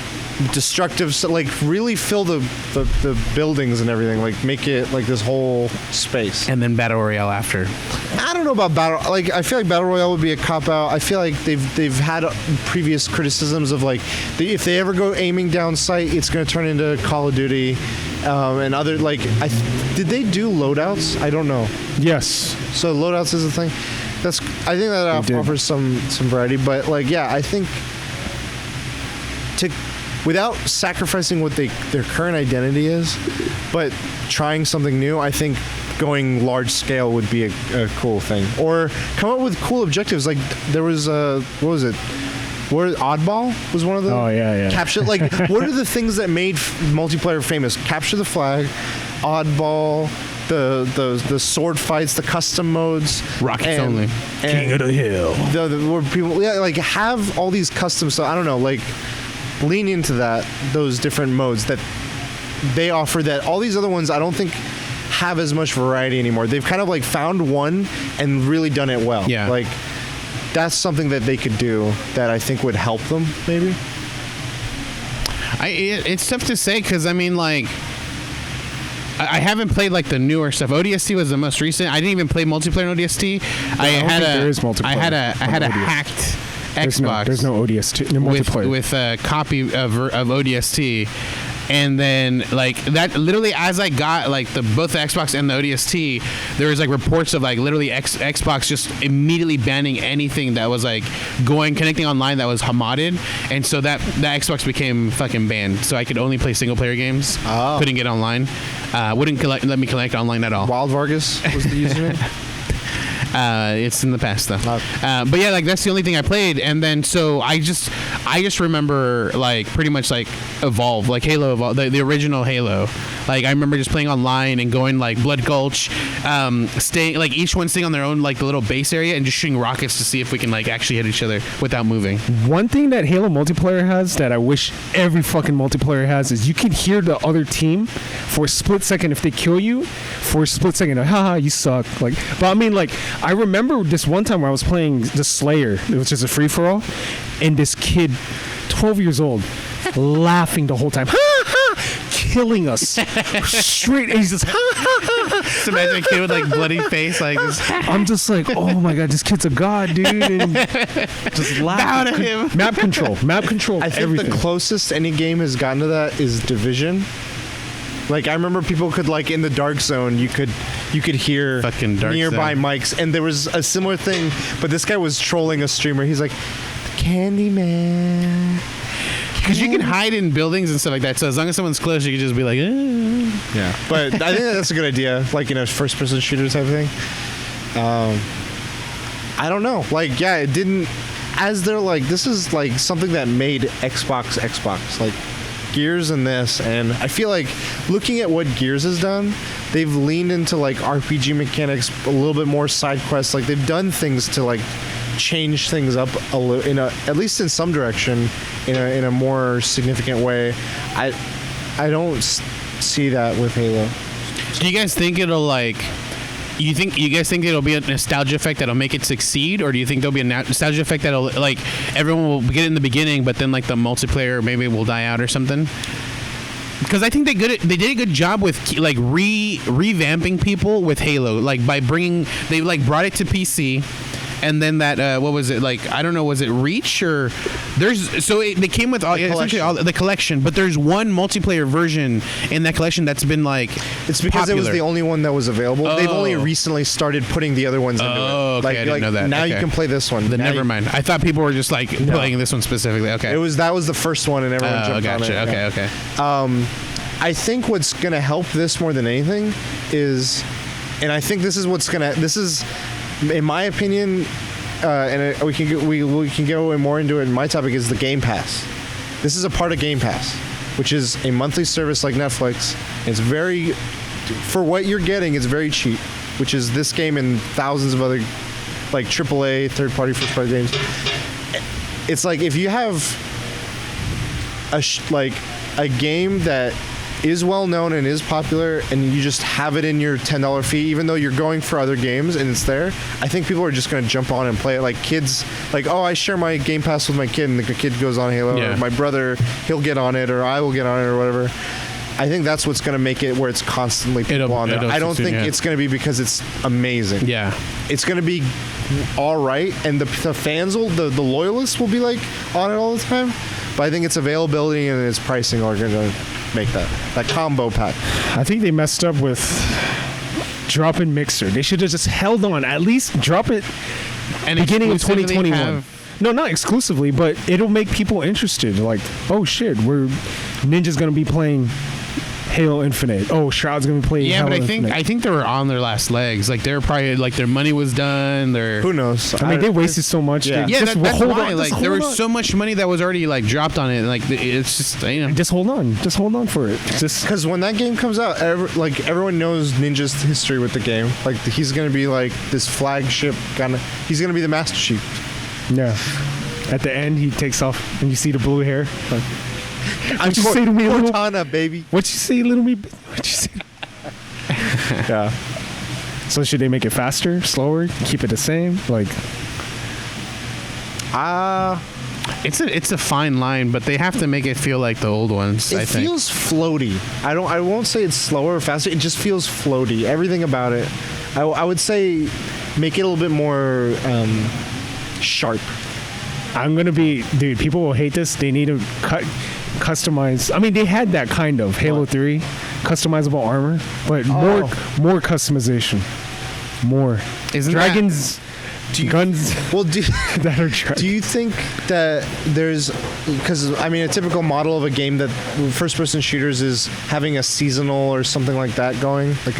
S1: destructive, like really fill the buildings and everything, like make it like this whole space.
S3: And then Battle Royale after.
S1: I don't know about battle. Like, I feel like Battle Royale would be a cop out. I feel like they've had previous criticisms of like if they ever go aiming down sight, it's going to turn into Call of Duty. And other like, did they do loadouts? I don't know.
S2: Yes.
S1: So loadouts is a thing. I think that offers some variety. But like, yeah, I think without sacrificing what their current identity is, but trying something new, I think going large scale would be a cool thing. Or come up with cool objectives. Like there was what was it? Oddball was one of the capture, like what are the things that made multiplayer famous? Capture the flag, Oddball, the sword fights, the custom modes,
S3: Rockets only,
S2: King of the Hill.
S1: Where people like have all these custom stuff. I don't know, like lean into those different modes that they offer. That all these other ones I don't think have as much variety anymore. They've kind of like found one and really done it well.
S3: Yeah,
S1: like. That's something that they could do that I think would help them, maybe.
S3: It's tough to say because I mean, like, I haven't played like the newer stuff. ODST was the most recent. I didn't even play multiplayer in ODST. I had a hacked Xbox.
S2: There's no ODST, no multiplayer
S3: with a copy of ODST. And then, like, that literally, as I got, like, both the Xbox and the ODST, there was, like, reports of, like, literally Xbox just immediately banning anything that was, like, connecting online that was modded. And so that Xbox became fucking banned. So I could only play single-player games. Oh. Couldn't get online. Wouldn't let me connect online at all.
S1: Wild Vargas was the username?
S3: It's in the past though. But yeah, like that's the only thing I played, and then so I just remember like pretty much like Evolve, like Halo Evolve, the original Halo. Like I remember just playing online and going like Blood Gulch, staying like each one staying on their own like the little base area and just shooting rockets to see if we can like actually hit each other without moving.
S2: One thing that Halo multiplayer has that I wish every fucking multiplayer has is you can hear the other team for a split second if they kill you. For a split second, haha, you suck. Like, but I mean, like, I remember this one time where I was playing the Slayer, which is a free for all, and this kid, 12 years old, laughing the whole time, ha ha, killing us straight. And he's just, ha ha ha.
S3: Just imagine a kid with like bloody face, like this.
S2: I'm just like, oh my god, this kid's a god, dude, and just laughing.
S3: Bow to him.
S2: Map control, I think everything.
S1: The closest any game has gotten to that is Division. Like I remember people could like in the dark zone you could hear
S3: fucking dark
S1: nearby
S3: zone
S1: mics, and there was a similar thing, but this guy was trolling a streamer. He's like, the Candyman.
S3: Because you can hide in buildings and stuff like that. So as long as someone's close, you can just be like,
S1: Yeah, but I think that's a good idea. Like, first-person shooter type of thing. I don't know. Like, yeah, it didn't. As they're like, this is like something that made Xbox. Like, Gears and this, and I feel like looking at what Gears has done, they've leaned into like RPG mechanics, a little bit more side quests. Like, they've done things to like change things up a little, at least in some direction, in a more significant way. I don't see that with Halo.
S3: do you guys think it'll like? You guys think it'll be a nostalgia effect that'll make it succeed, or do you think there'll be a nostalgia effect that'll like everyone will get it in the beginning, but then like the multiplayer maybe will die out or something? Because I think they did a good job with like revamping people with Halo, like by they like brought it to PC. And then that what was it like? I don't know. Was it Reach or they came with essentially all the collection, but there's one multiplayer version in that collection that's been like
S1: it's because
S3: popular.
S1: it was the only one that was available. They've only recently started putting the other ones into it.
S3: Okay, I didn't know that.
S1: Now
S3: okay.
S1: you can play this one.
S3: Then never mind. I thought people were just like playing this one specifically. Okay,
S1: that was the first one, and everyone jumped
S3: gotcha.
S1: on it.
S3: Okay.
S1: I think what's gonna help this more than anything is, and I think this is, in my opinion, we can go more into it. My topic is the Game Pass. This is a part of Game Pass, which is a monthly service like Netflix. It's very, for what you're getting, it's very cheap, which is this game and thousands of other like AAA, third-party, first-party games. It's like if you have a game that is well known and is popular, and you just have it in your $10 fee, even though you're going for other games and it's there, I think people are just going to jump on and play it. Like kids, like, oh, I share my Game Pass with my kid, and the kid goes on Halo, or my brother, he'll get on it, or I will get on it, or whatever. I think that's what's going to make it where it's constantly people on there. I don't think it's going to be because it's amazing.
S3: Yeah.
S1: It's going to be all right, and the fans the loyalists will be like on it all the time. But I think its availability and its pricing are going to make that combo pack.
S2: I think they messed up with dropping Mixer. They should have just held on. At least drop it
S3: And
S2: beginning of 2021. No, not exclusively, but it'll make people interested. Like, oh shit, Ninja's gonna be playing Halo Infinite. Oh, Shroud's gonna be playing Halo Infinite.
S3: I think they were on their last legs. Like they're probably like their money was done.
S1: Who knows?
S2: I mean, they wasted so much.
S1: Yeah,
S3: that's why. Like there was so much money that was already like dropped on it. And, like it's just
S2: just hold on. Just hold on for it. Just
S1: because when that game comes out, everyone knows Ninja's history with the game. Like he's gonna be like this flagship kind of. He's gonna be the Master Chief.
S2: Yeah. At the end, he takes off, and you see the blue hair. Like,
S1: What you say to me, Cortana, baby?
S2: What you say, little me? What you say?
S1: Yeah.
S2: So should they make it faster, slower, keep it the same? Like,
S3: it's a fine line, but they have to make it feel like the old ones. I think
S1: it feels floaty. I won't say it's slower or faster. It just feels floaty. Everything about it. I would say make it a little bit more sharp.
S2: I'm gonna be, dude. People will hate this. They need to customize. I mean, they had that kind of Halo 3 customizable armor, but more customization. More.
S3: Isn't
S2: dragons? Guns.
S1: Well,
S2: that are dragons.
S1: Do you think that there's, because I mean, a typical model of a game that first-person shooters is having a seasonal or something like that going, like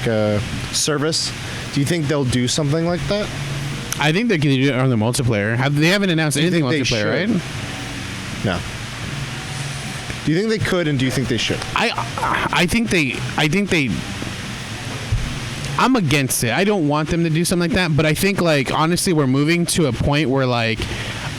S1: a service. Do you think they'll do something like that?
S3: I think they're going to do it on the multiplayer. They haven't announced anything multiplayer, right?
S1: No. Do you think they could, and do you think they should?
S3: I think they. I'm against it. I don't want them to do something like that, but I think like honestly, we're moving to a point where like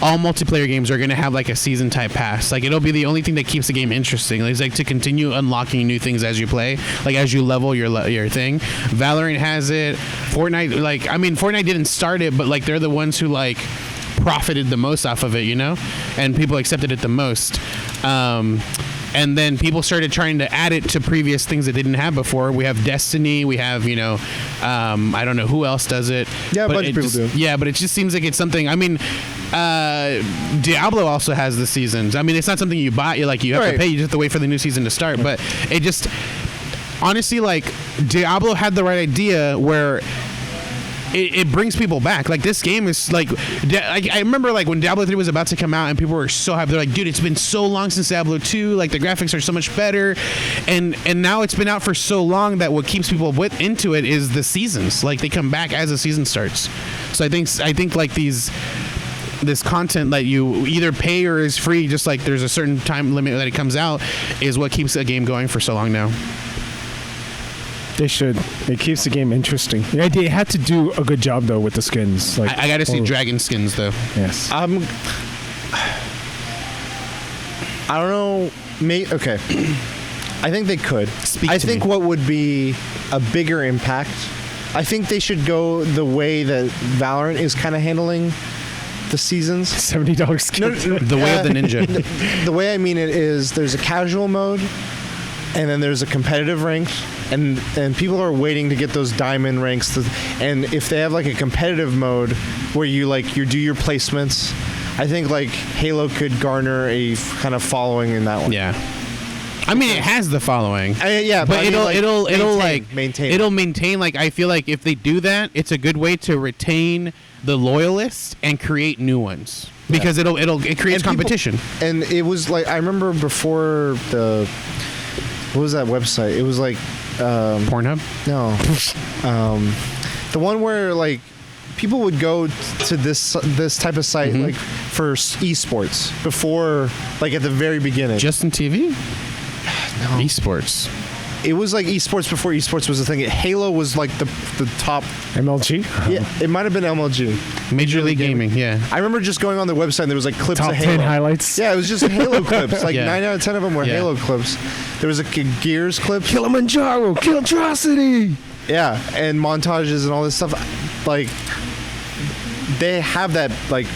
S3: all multiplayer games are going to have like a season type pass. Like it'll be the only thing that keeps the game interesting. It's like to continue unlocking new things as you play, like as you level your thing. Valorant has it. Fortnite, like I mean, Fortnite didn't start it, but like they're the ones who like profited the most off of it, you know, and people accepted it the most. And then people started trying to add it to previous things that they didn't have before. We have Destiny. We have, I don't know who else does it.
S1: Yeah, a bunch of people do.
S3: Yeah, but it just seems like it's something. I mean, Diablo also has the seasons. I mean, it's not something you buy. You have to pay. You just have to wait for the new season to start. But it just, honestly, like Diablo had the right idea where it brings people back. Like this game is like, I remember like when Diablo 3 was about to come out and people were so happy. They're like, dude, it's been so long since Diablo 2. Like the graphics are so much better, and now it's been out for so long that what keeps people into it is the seasons. Like they come back as the season starts. So I think like this content that you either pay or is free, just like there's a certain time limit that it comes out, is what keeps a game going for so long now.
S2: They should. It keeps the game interesting. Yeah, they had to do a good job though with the skins. Like
S3: I got to see dragon skins though.
S2: Yes.
S1: I don't know. Okay. I think they could.
S3: Speak
S1: I
S3: to
S1: think
S3: me.
S1: what would be a bigger impact. I think they should go the way that Valorant is kind of handling the seasons.
S2: $70 skin.
S3: The way of the ninja.
S1: The way I mean it is, there's a casual mode, and then there's a competitive rank, and people are waiting to get those diamond ranks. And if they have like a competitive mode where you do your placements, I think like Halo could garner a kind of following in that one.
S3: Yeah. I mean, it has the following.
S1: Yeah,
S3: but it'll
S1: maintain.
S3: Like I feel like if they do that, it's a good way to retain the loyalists and create new ones because it creates competition.
S1: And it was like I remember before what was that website? It was like
S3: Pornhub.
S1: No, the one where like people would go to this type of site like for esports before, like at the very beginning.
S3: Justin TV.
S1: No.
S3: Esports.
S1: It was like esports before esports was a thing. Halo was like the top.
S2: MLG?
S1: Yeah, it might have been MLG.
S3: Major League Gaming, yeah.
S1: I remember just going on their website and there was like clips
S2: Top
S1: of Halo.
S2: 10 highlights?
S1: Yeah, it was just Halo clips. Like
S3: Yeah.
S1: 9 out of 10 of them were Halo clips. There was a Gears clip.
S2: Kilimanjaro, Killtrocity!
S1: Yeah, and montages and all this stuff. Like, they have that, like,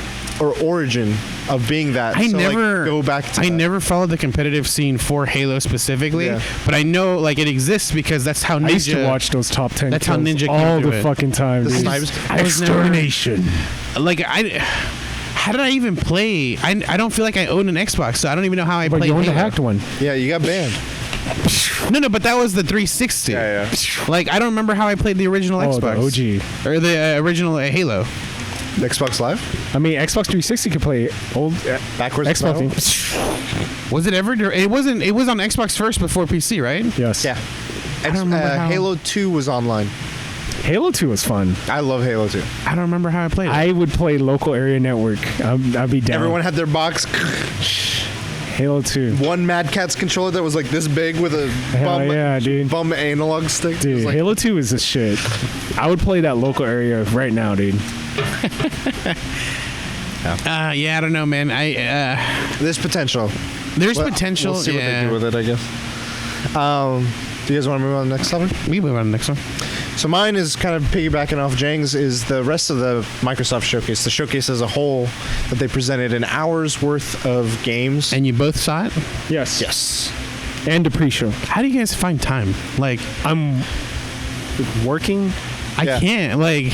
S1: or origin of being that.
S3: I never
S1: go back to
S3: I
S1: that.
S3: never followed the competitive scene for Halo specifically,
S1: Yeah.
S3: but I know like it exists because that's how Ninja.
S2: I used to watch those top 10
S3: That's how
S2: kills
S3: Ninja came
S2: all
S3: to
S2: the
S3: it.
S2: fucking time.
S1: The
S2: dude.
S1: snipes.
S3: I was never-
S2: Extermination.
S3: Like how did I even play? I don't feel like I own an Xbox, so I don't even know how I
S2: But
S3: played
S2: you owned the
S3: Halo.
S2: hacked one.
S1: Yeah, you got banned.
S3: No, but that was the 360.
S1: Yeah.
S3: Like I don't remember how I played the original
S2: Oh, the
S3: Xbox.
S2: OG.
S3: Or the original Halo.
S1: Xbox Live?
S2: I mean, Xbox 360 could play old
S1: Backwards
S2: Xbox
S1: compatible?
S2: games.
S3: Was it ever? It wasn't. It was on Xbox first before PC, right?
S2: Yes.
S1: Yeah.
S3: don't remember how-
S1: Halo 2 was online.
S2: Halo 2 was fun.
S1: I love Halo 2.
S3: I don't remember how I played it.
S2: I would play local area network. I'd be down.
S1: Everyone had their box.
S2: Halo 2.
S1: One Mad Catz controller that was like this big with a
S2: Hell yeah, dude.
S1: bum analog stick. It
S2: Dude,
S1: was like,
S2: Halo 2 is the shit. I would play that local area right now, dude.
S3: Yeah, I don't know, man.
S1: there's potential.
S3: There's
S1: Well,
S3: potential.
S1: We'll see
S3: yeah.
S1: what they do with it, I guess. Do you guys want to move on to the next topic?
S3: We move on to the next one.
S1: So mine is kind of piggybacking off Jang's, is the rest of the Microsoft showcase. The showcase as a whole, that they presented an hour's worth of games.
S3: And you both saw it.
S2: Yes.
S1: Yes.
S2: And the pre-show.
S3: How do you guys find time? Like,
S2: I'm working.
S3: I
S1: Yeah.
S3: can't. Like,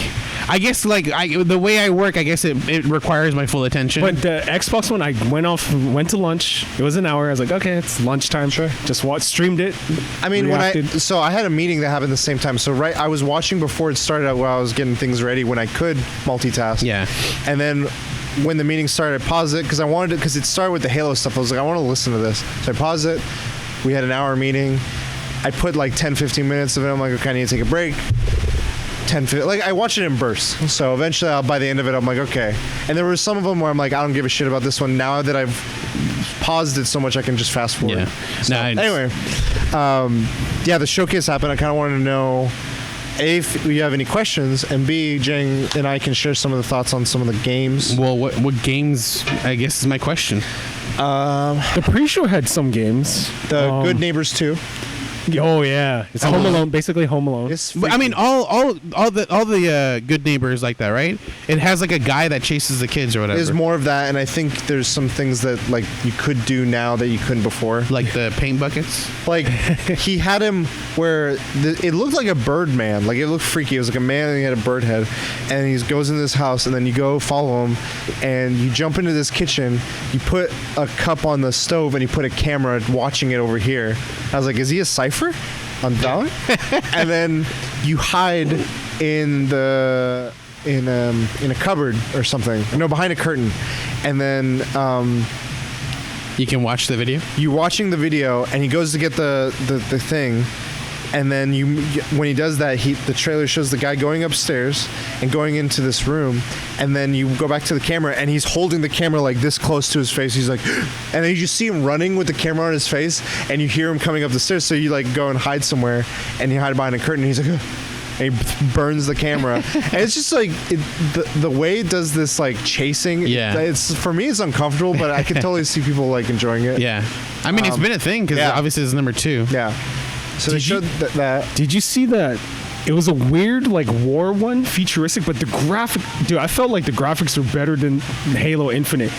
S3: I guess like the way I work, I guess it requires my full attention.
S2: But the Xbox one, I went to lunch. It was an hour. I was like, okay, it's lunchtime.
S1: Sure.
S2: Just streamed it.
S1: I mean,
S2: reacted.
S1: so I had a meeting that happened at the same time. So I was watching before it started while I was getting things ready when I could multitask.
S3: Yeah.
S1: And then when the meeting started, I paused it because I wanted to, because it started with the Halo stuff. I was like, I want to listen to this. So I paused it. We had an hour meeting. I put like 10, 15 minutes of it. I'm like, okay, I need to take a break. 10, 15, like I watch it in bursts. So eventually, by the end of it, I'm like, okay. And there were some of them where I'm like, I don't give a shit about this one. Now that I've paused it so much, I can just fast forward.
S3: Yeah.
S1: So,
S3: No,
S1: anyway, yeah, the showcase happened. I kind of wanted to know, A, if you have any questions, and B, Jang and I can share some of the thoughts on some of the games.
S3: Well, what games? I guess is my question.
S2: The pre-show had some games.
S1: The Good Neighbors 2.
S2: Oh yeah, it's Home Alone. Basically, Home Alone.
S1: It's
S3: But I mean, all the Good Neighbors like that, right? It has like a guy that chases the kids or whatever.
S1: There's more of that, and I think there's some things that like you could do now that you couldn't before.
S3: like the paint buckets.
S1: Like he had him where it looked like a bird man. Like it looked freaky. It was like a man and he had a bird head, and he goes into this house, and then you go follow him, and you jump into this kitchen. You put a cup on the stove, and you put a camera watching it over here. I was like, is he a cipher on Valorant? And then you hide in a cupboard or something. No, behind a curtain, and then
S3: You can watch the video.
S1: you watching the video, and he goes to get the thing, and then when he does that, the trailer shows the guy going upstairs and going into this room, and then you go back to the camera, and he's holding the camera like this close to his face. He's like, and then you just see him running with the camera on his face, and you hear him coming up the stairs. So you like go and hide somewhere, and you hide behind a curtain. And he's like, and he burns the camera, and it's just like the way it does this like chasing.
S3: Yeah.
S1: It's for me, it's uncomfortable, but I can totally see people like enjoying it.
S3: Yeah. I mean, it's been a thing because
S1: yeah.
S3: obviously it's number 2.
S1: Yeah. So they showed that.
S2: Did you see that? It was a weird like war one, futuristic, but the graphic, dude, I felt like the graphics were better than Halo Infinite.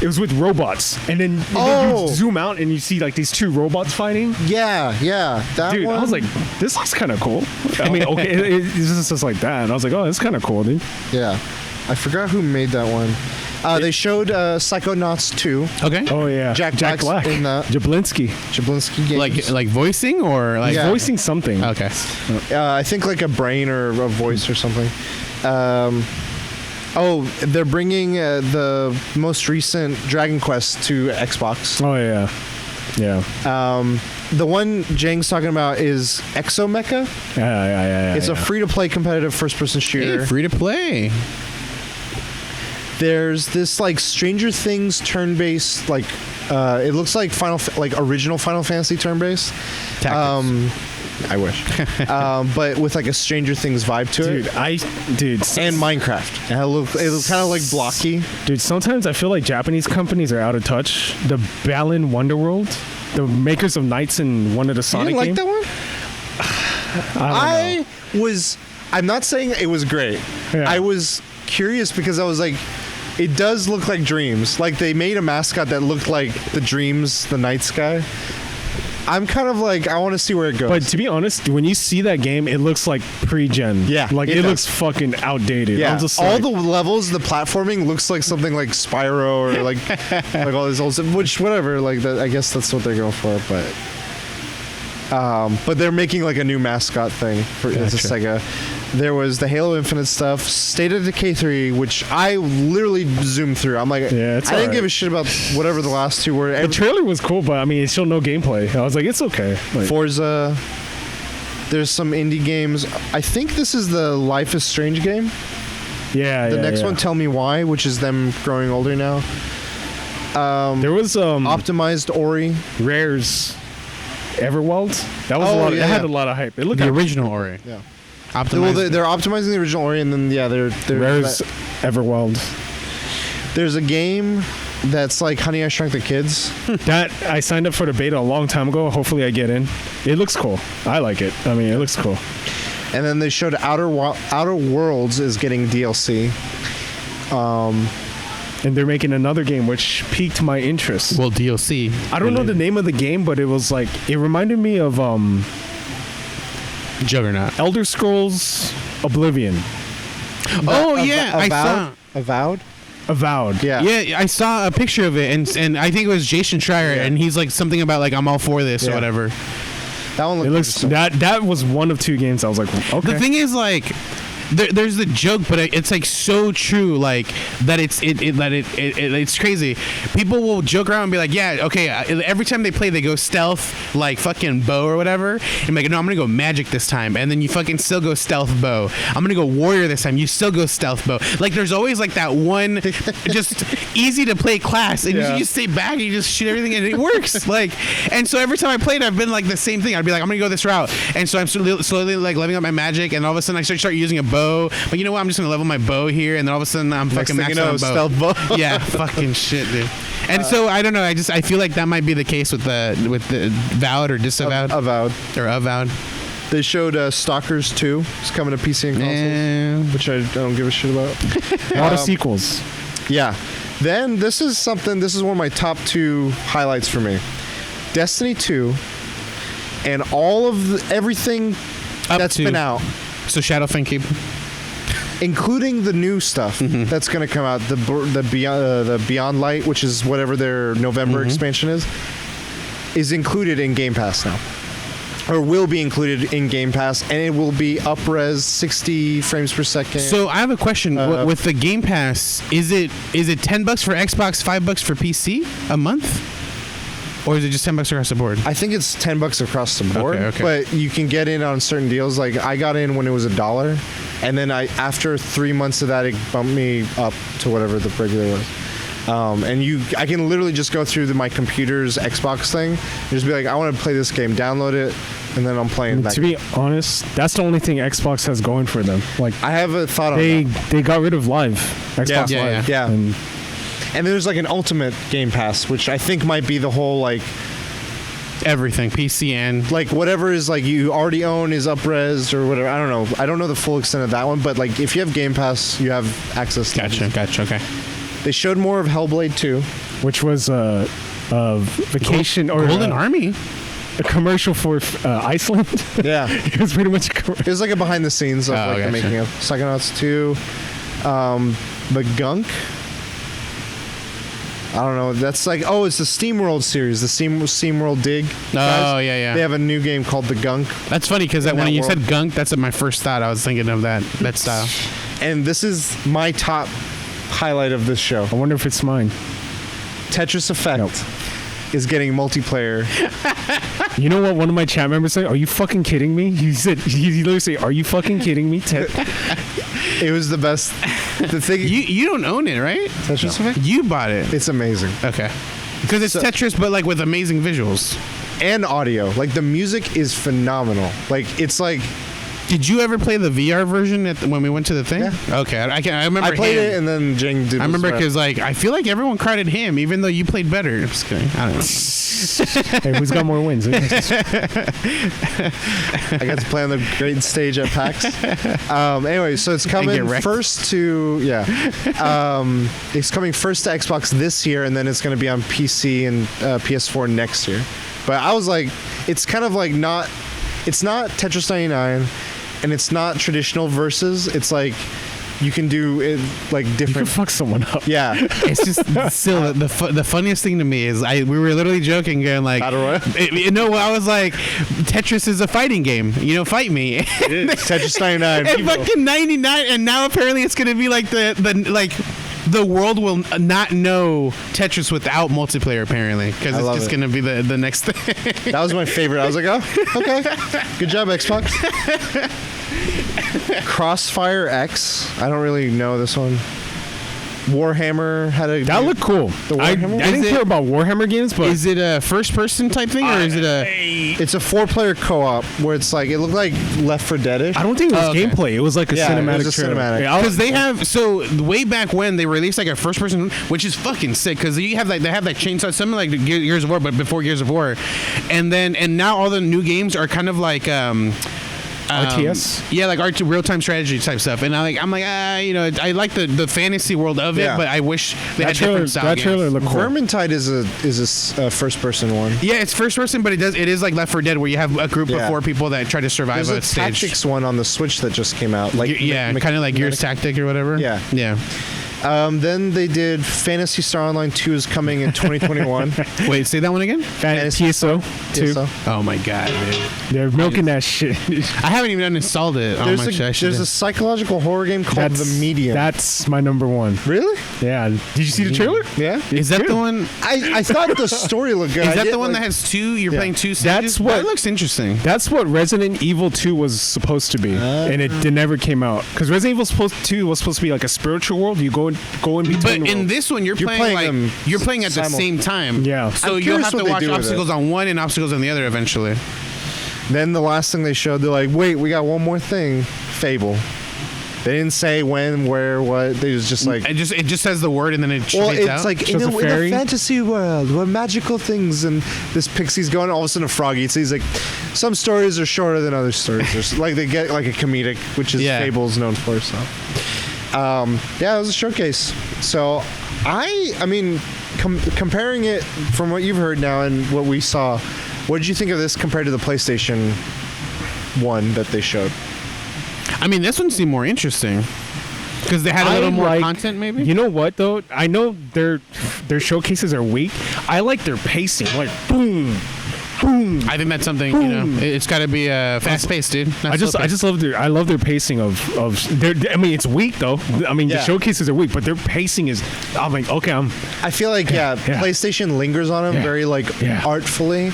S2: It was with robots, and then you zoom out and you see like these 2 robots fighting.
S1: Yeah. That
S2: Dude,
S1: one.
S2: I was like, this looks kind of cool. I mean, okay, it's just like that. And I was like, oh, it's kind of cool, dude.
S1: Yeah. I forgot who made that one. They showed Psychonauts 2.
S3: Okay.
S2: Oh yeah,
S1: Jack Black in the
S2: Jablinski
S1: games.
S3: Like voicing or like
S1: Yeah.
S2: voicing something.
S3: Okay.
S1: I think like a brain or a voice or something. They're bringing the most recent Dragon Quest to Xbox.
S2: Oh yeah.
S1: The one Jang's talking about is Exomecha.
S2: Yeah.
S1: It's a free-to-play competitive first-person shooter.
S3: Hey, free to play.
S1: There's this like Stranger Things turn-based like it looks like original Final Fantasy turn-based. I wish. But with like a Stranger Things vibe to it. And Minecraft. And it looks kind of like blocky.
S2: Dude, sometimes I feel like Japanese companies are out of touch. The Balan Wonderworld, the makers of Knights in one of the
S1: You
S2: Sonic
S1: didn't like
S2: games.
S1: that one? I'm not saying it was great.
S2: Yeah.
S1: I was curious because I was like, it does look like Dreams. Like they made a mascot that looked like the Dreams, the Night Sky. I'm kind of like, I want to see where it goes.
S2: But to be honest, when you see that game, it looks like pre-gen.
S1: Yeah,
S2: like
S1: it
S2: it
S1: does.
S2: looks fucking outdated.
S1: yeah,
S2: I'm just
S1: all
S2: like,
S1: the levels, the platforming looks like something like Spyro or like all this old stuff. Which whatever, like that. I guess that's what they're going for. But they're making like a new mascot thing for it's a Sega. There was the Halo Infinite stuff, State of Decay 3, which I literally zoomed through. I'm like,
S2: Yeah, it's
S1: I didn't
S2: alright.
S1: give a shit about whatever the last 2 were.
S2: the trailer was cool, but I mean, it showed no gameplay. I was like, it's okay. Like,
S1: Forza. There's some indie games. I think this is the Life is Strange game.
S2: yeah,
S1: The next
S2: yeah.
S1: one, Tell Me Why, which is them growing older now.
S2: There was
S1: Optimized Ori.
S2: Rare's Everworld. That was
S1: Oh,
S2: a lot.
S1: yeah,
S2: It had
S1: yeah.
S2: a lot of hype. It looked
S3: The
S2: like
S3: original Ori.
S1: Yeah.
S3: Optimized.
S1: Well, they're optimizing the original Ori, and then they're
S2: Rare's Everworld.
S1: there's a game that's like Honey, I Shrunk the Kids.
S2: That I signed up for the beta a long time ago. Hopefully, I get in. It looks cool. I like it. I mean, it looks cool.
S1: And then they showed Outer Worlds is getting DLC.
S2: And they're making another game, which piqued my interest.
S3: Well, DLC.
S2: I don't know the name of the game, but it was like it reminded me of
S3: Juggernaut.
S2: Elder Scrolls Oblivion.
S3: Oh yeah, I saw.
S1: Avowed.
S2: Avowed.
S1: Yeah.
S3: Yeah, I saw a picture of it, and I think it was Jason Schreier, and he's like something about like I'm all for this or
S1: Yeah.
S3: whatever.
S1: That one
S2: It
S1: looks.
S2: looks that was one of 2 games I was like, okay.
S3: The thing is, like, there's the joke, but it's like so true, like that it's crazy. People will joke around and be like, yeah, okay. Every time they play, they go stealth, like fucking bow or whatever. And I'm like, no, I'm gonna go magic this time, and then you fucking still go stealth bow. I'm gonna go warrior this time. You still go stealth bow. Like there's always like that one, just easy to play class, and
S1: Yeah.
S3: you just stay back and you just shoot everything, and it works. Like, and so every time I played, I've been like the same thing. I'd be like, I'm gonna go this route, and so I'm slowly like leveling up my magic, and all of a sudden I start using a bow. But you know what? I'm just gonna level my bow here, and then all of a sudden I'm
S1: Next
S3: fucking
S1: thing you
S3: maxed
S1: know,
S3: out on
S1: stealth bow.
S3: Yeah, fucking shit, dude. And so I don't know. I feel like that might be the case with the vowed or disavowed
S1: Avowed.
S3: or avowed.
S1: They showed Stalkers 2. It's coming to PC and consoles, which I don't give a shit about.
S2: a lot of sequels.
S1: Yeah. Then this is one of my top 2 highlights for me. Destiny 2 and all of everything
S3: Up
S1: that's
S3: to-
S1: been out,
S3: So Shadowfang Keep.
S1: including the new stuff that's going to come out, the Beyond Light, which is whatever their November expansion is included in Game Pass now. or will be included in Game Pass, and it will be up-res 60 frames per second.
S3: So I have a question. With the Game Pass, is it $10 for Xbox, $5 for PC a month? Or is it just $10 across the board?
S1: I think it's $10 across the board,
S3: Okay.
S1: but you can get in on certain deals. Like I got in when it was $1, and then after 3 months of that, it bumped me up to whatever the regular was. I can literally just go through my computer's Xbox thing and just be like, I want to play this game, download it, and then I'm playing that.
S2: To be honest, that's the only thing Xbox has going for them. Like
S1: I have a thought on that.
S2: they got rid of Live, Xbox
S3: Yeah,
S2: Live.
S1: yeah.
S2: And
S1: And there's like an ultimate Game Pass, which I think might be the whole like
S3: Everything, PC and...
S1: like whatever is like you already own is up-res or whatever. I don't know. I don't know the full extent of that one, but like if you have Game Pass, you have access to it.
S3: Gotcha, okay.
S1: They showed more of Hellblade 2.
S2: which was a vacation or
S3: Golden Army?
S2: a commercial for Iceland.
S1: Yeah.
S2: It was pretty much a commercial.
S1: It was like a behind the scenes of like the
S3: gotcha.
S1: making of Psychonauts 2. The Gunk. I don't know. That's like, it's the SteamWorld series, the SteamWorld Dig.
S3: Oh, yeah.
S1: They have a new game called The Gunk.
S3: That's funny because
S1: In
S3: when
S1: that
S3: you
S1: world.
S3: said gunk, that's my first thought. I was thinking of that style.
S1: And this is my top highlight of this show.
S2: I wonder if it's mine.
S1: Tetris Effect is getting multiplayer.
S2: You know what one of my chat members said? Are you fucking kidding me? He literally said, "Are you fucking kidding me?"
S1: It was the best. The thing,
S3: You don't own it, right?
S1: Tetris Effect?
S3: You bought it.
S1: It's amazing.
S3: Okay. Because it's Tetris, but like with amazing visuals.
S1: And audio. Like the music is phenomenal. Like it's like
S3: Did you ever play the VR version when we went to the thing?
S1: Yeah.
S3: Okay, I remember.
S1: I played
S3: him.
S1: it and then Jing did.
S3: I remember because like I feel like everyone crowded him, even though you played better. I'm just kidding. I don't know.
S2: Hey, who's got more wins?
S1: I got to play on the great stage at PAX. Anyway, so it's coming
S3: wrecked.
S1: first to it's coming first to Xbox this year, and then it's going to be on PC and PS4 next year. But I was like, it's kind of like it's not Tetris 99, and it's not traditional versus. It's like you can do it like
S2: You can
S1: different.
S2: fuck someone up.
S1: Yeah,
S3: It's just still the funniest thing to me is we were literally joking, going like,
S1: Battle Royale?
S3: I was like, Tetris is a fighting game. Fight me.
S1: it's Tetris 99.
S3: And fucking 99, and now apparently it's gonna be like the world will not know Tetris without multiplayer, apparently, because
S1: I
S3: it's
S1: love
S3: just
S1: it.
S3: going to be the next thing.
S1: That was my favorite. I was like, okay, good job, Xbox. Crossfire X. I don't really know this one. Warhammer had a.
S2: That looked cool.
S1: The
S2: I
S1: Warhammer?
S2: didn't care about Warhammer games, but
S3: Is it a first-person type thing, or is it a...
S1: It's a 4-player co-op where it's like it looked like Left 4 Dead-ish.
S2: I don't think it was
S3: okay.
S2: gameplay. It was like a
S1: Yeah, it
S2: cinematic.
S1: was a
S2: trailer.
S1: cinematic.
S2: Yeah,
S3: Because they have way back when they released like a first person, which is fucking sick. Because they have that chainsaw, something like Gears of War, but before Gears of War, and now all the new games are kind of like
S2: RTS?
S3: Yeah, like real-time strategy type stuff. And I'm like, I like the fantasy world of
S1: Yeah.
S3: it, but I wish they
S2: that
S3: had
S2: trailer,
S3: different style
S2: that
S3: games.
S2: trailer looked cool.
S1: Vermintide is a first-person one.
S3: Yeah, it's first person, but it is like Left 4 Dead, where you have a group of
S1: Yeah.
S3: 4 people that try to survive
S1: There's
S3: a
S1: a
S3: stage.
S1: Tactics one on the Switch that just came out. Like
S3: Kind of like Gears Tactic or whatever.
S1: Yeah.
S3: Yeah.
S1: Then they did Phantasy Star Online 2 is coming in 2021.
S3: Wait, say that one again.
S2: TSO 2.
S1: So
S3: Oh my god, dude.
S2: They're milking that shit.
S3: I haven't even uninstalled it.
S1: there's a psychological horror game called The Medium.
S2: That's my number one.
S1: Really?
S2: Yeah. Did you see the trailer?
S1: Yeah.
S3: Is that
S2: good.
S3: the one?
S1: I thought the story looked good.
S3: Is
S1: I
S3: that
S1: did,
S3: the one
S1: like-
S3: that has two? You're
S1: Yeah.
S3: playing two stages.
S2: That's what-
S3: That looks interesting.
S2: That's what Resident Evil 2 was supposed to be, and it never came out. Because Resident Evil 2 was supposed to be like a spiritual world. You go in between.
S3: But in
S2: worlds.
S3: this one, you're
S1: You're
S3: playing
S1: playing
S3: like
S1: them
S3: you're playing at the same time.
S2: Yeah.
S3: So
S1: I'm
S3: you'll
S1: curious
S3: have
S1: what
S3: to
S1: they
S3: watch
S1: do with
S3: obstacles
S1: it.
S3: on one and obstacles on the other eventually.
S1: Then the last thing they showed, they're like, wait, we got one more thing. Fable. They didn't say when, where, what. They was just like,
S3: It just says the word and then it
S1: well,
S3: shoots
S1: it's
S3: out.
S1: like in
S2: Shows
S1: a,
S2: a
S1: in a
S2: fairy.
S1: fantasy world where magical things and this pixie's going. All of a sudden, a frog eats. He's like, some stories are shorter than other stories. Or like they get like a comedic, which is
S3: Yeah.
S1: Fable's known for. So, yeah, it was a showcase. So, I mean, comparing it from what you've heard now and what we saw, what did you think of this compared to the PlayStation 1 that they showed?
S3: I mean, this one seemed more interesting because they had a little more content, maybe.
S2: You know what though? I know their showcases are weak. I like their pacing, like boom, boom, boom.
S3: I think that's something, you know, it's got to be fast paced, dude.
S2: I just love their pacing of their. I mean, it's weak though. I mean, the showcases are weak, but their pacing is. I'm like, okay,
S1: I feel like PlayStation lingers on them very like artfully.